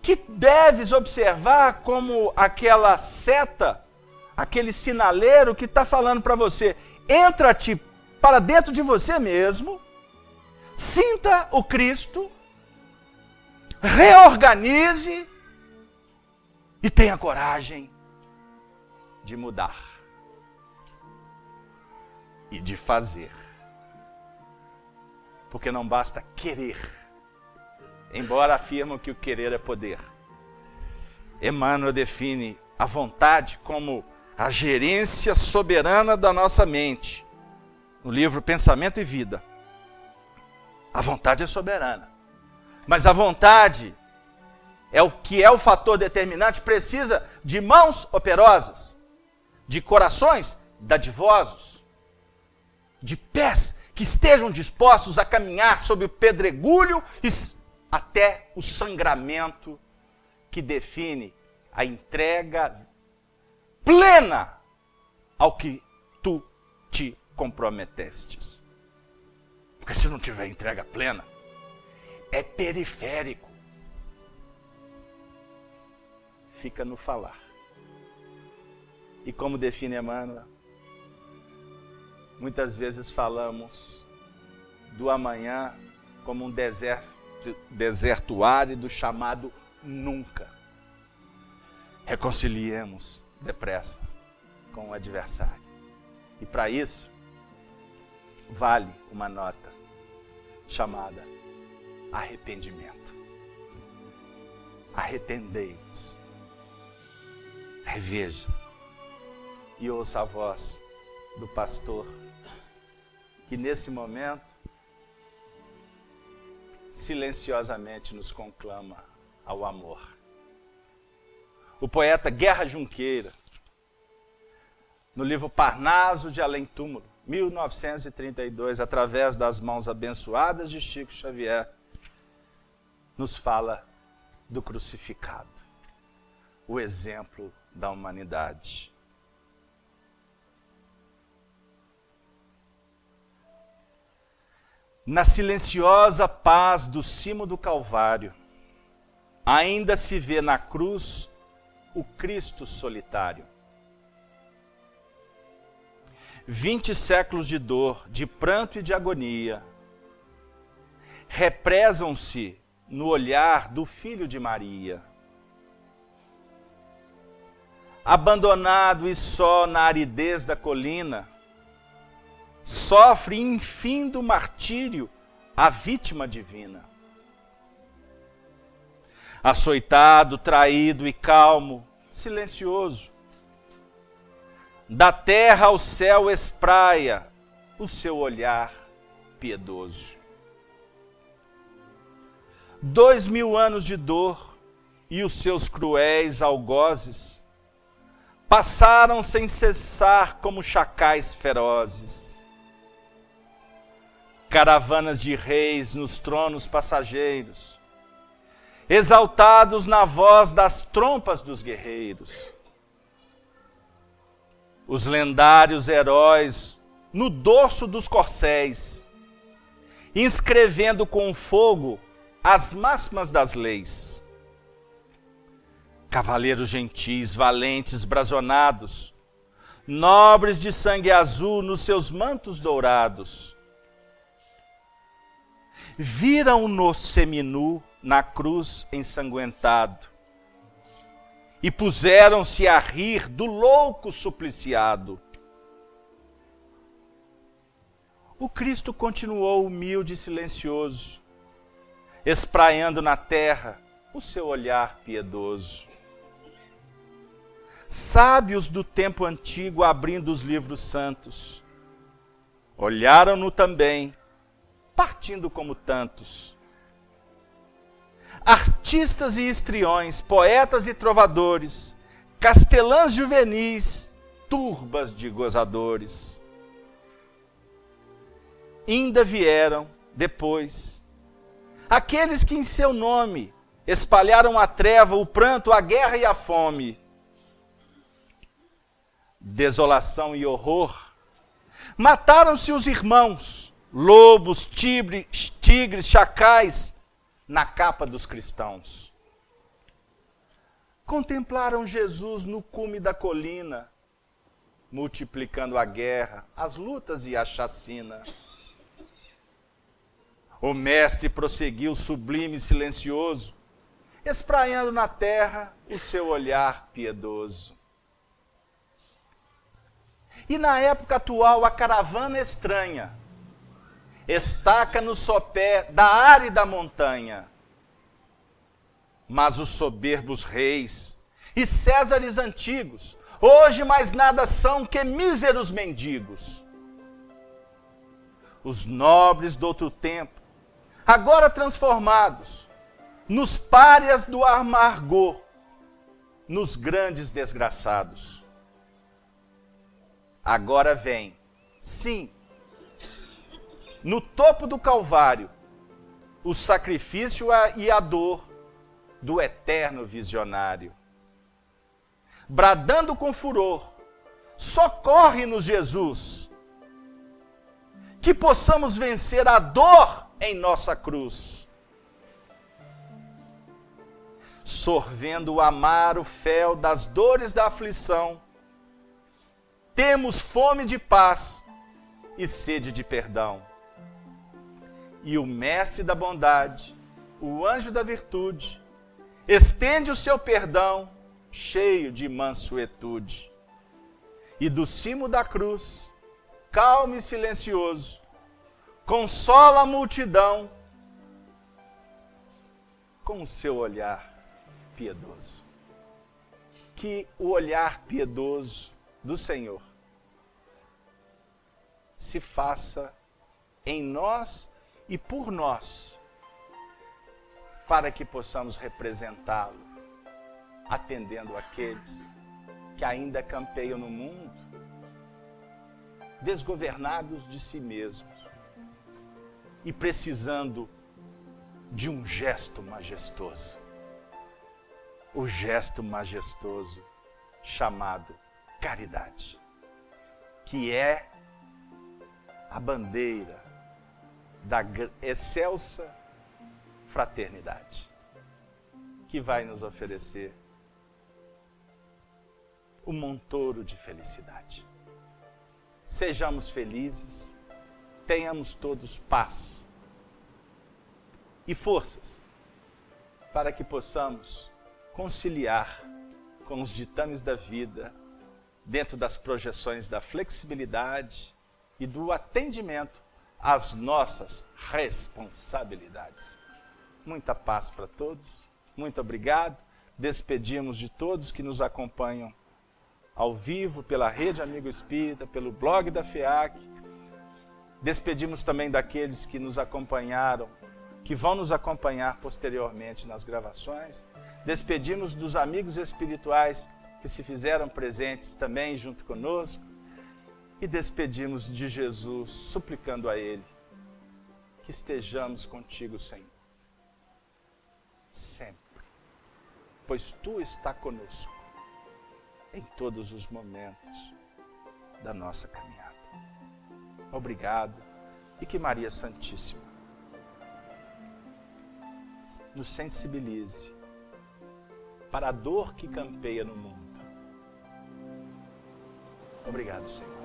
que deves observar como aquela seta, aquele sinaleiro que está falando para você, entra-te para dentro de você mesmo, sinta o Cristo, reorganize e tenha coragem de mudar e de fazer. Porque não basta querer, embora afirmam que o querer é poder. Emmanuel define a vontade como a gerência soberana da nossa mente. No livro Pensamento e Vida. A vontade é soberana. Mas a vontade é o que é o fator determinante, precisa de mãos operosas, de corações dadivosos, de pés que estejam dispostos a caminhar sob o pedregulho até o sangramento que define a entrega plena ao que tu te comprometestes. Porque se não tiver entrega plena, é periférico. Fica no falar. E como define Emmanuel, muitas vezes falamos do amanhã como um deserto árido chamado nunca. Reconciliemos depressa com o adversário. E para isso, vale uma nota chamada arrependimento. Arrependei-vos. Reveja e ouça a voz do pastor que nesse momento silenciosamente nos conclama ao amor. O poeta Guerra Junqueira, no livro Parnaso de Além Túmulo, 1932, através das mãos abençoadas de Chico Xavier, nos fala do crucificado, o exemplo da humanidade. Na silenciosa paz do cimo do Calvário, ainda se vê na cruz o Cristo solitário. 20 séculos de dor, de pranto e de agonia, represam-se no olhar do Filho de Maria. Abandonado e só na aridez da colina, sofre infindo martírio a vítima divina. Açoitado, traído e calmo, silencioso, da terra ao céu espraia o seu olhar piedoso. 2000 anos de dor e os seus cruéis algozes passaram sem cessar como chacais ferozes. Caravanas de reis nos tronos passageiros, exaltados na voz das trompas dos guerreiros. Os lendários heróis no dorso dos corcéis, inscrevendo com fogo as máximas das leis. Cavaleiros gentis, valentes, brazonados, nobres de sangue azul nos seus mantos dourados, viram-no seminu na cruz ensanguentado e puseram-se a rir do louco supliciado. O Cristo continuou humilde e silencioso, espraiando na terra o seu olhar piedoso. Sábios do tempo antigo, abrindo os livros santos, olharam-no também, partindo como tantos. Artistas e histriões, poetas e trovadores, castelãs juvenis, turbas de gozadores. Ainda vieram, depois, aqueles que em seu nome espalharam a treva, o pranto, a guerra e a fome. Desolação e horror. Mataram-se os irmãos, lobos, tigres, chacais, na capa dos cristãos. Contemplaram Jesus no cume da colina, multiplicando a guerra, as lutas e a chacina. O mestre prosseguiu sublime e silencioso, espraiando na terra o seu olhar piedoso. E na época atual, a caravana estranha estaca no sopé da árida montanha. Mas os soberbos reis e Césares antigos, hoje mais nada são que míseros mendigos. Os nobres do outro tempo, agora transformados nos párias do amargor, nos grandes desgraçados. Agora vem, sim, no topo do Calvário, o sacrifício e a dor do eterno visionário. Bradando com furor, socorre-nos, Jesus, que possamos vencer a dor em nossa cruz. Sorvendo o amaro fel das dores da aflição, temos fome de paz e sede de perdão. E o mestre da bondade, o anjo da virtude, estende o seu perdão, cheio de mansuetude. E do cimo da cruz, calmo e silencioso, consola a multidão com o seu olhar piedoso. Que o olhar piedoso do Senhor se faça em nós e por nós, para que possamos representá-lo, atendendo aqueles que ainda campeiam no mundo, desgovernados de si mesmos e precisando de um gesto majestoso. O gesto majestoso chamado caridade, que é a bandeira da excelsa fraternidade, que vai nos oferecer o montouro de felicidade. Sejamos felizes, tenhamos todos paz e forças para que possamos conciliar com os ditames da vida dentro das projeções da flexibilidade e do atendimento às nossas responsabilidades. Muita paz para todos, muito obrigado. Despedimos de todos que nos acompanham ao vivo pela Rede Amigo Espírita, pelo blog da FEAC. Despedimos também daqueles que nos acompanharam, que vão nos acompanhar posteriormente nas gravações. Despedimos dos amigos espirituais que se fizeram presentes também junto conosco. E despedimos de Jesus, suplicando a Ele que estejamos contigo, Senhor, sempre, pois Tu está conosco em todos os momentos da nossa caminhada. Obrigado, e que Maria Santíssima nos sensibilize para a dor que campeia no mundo. Obrigado, Senhor.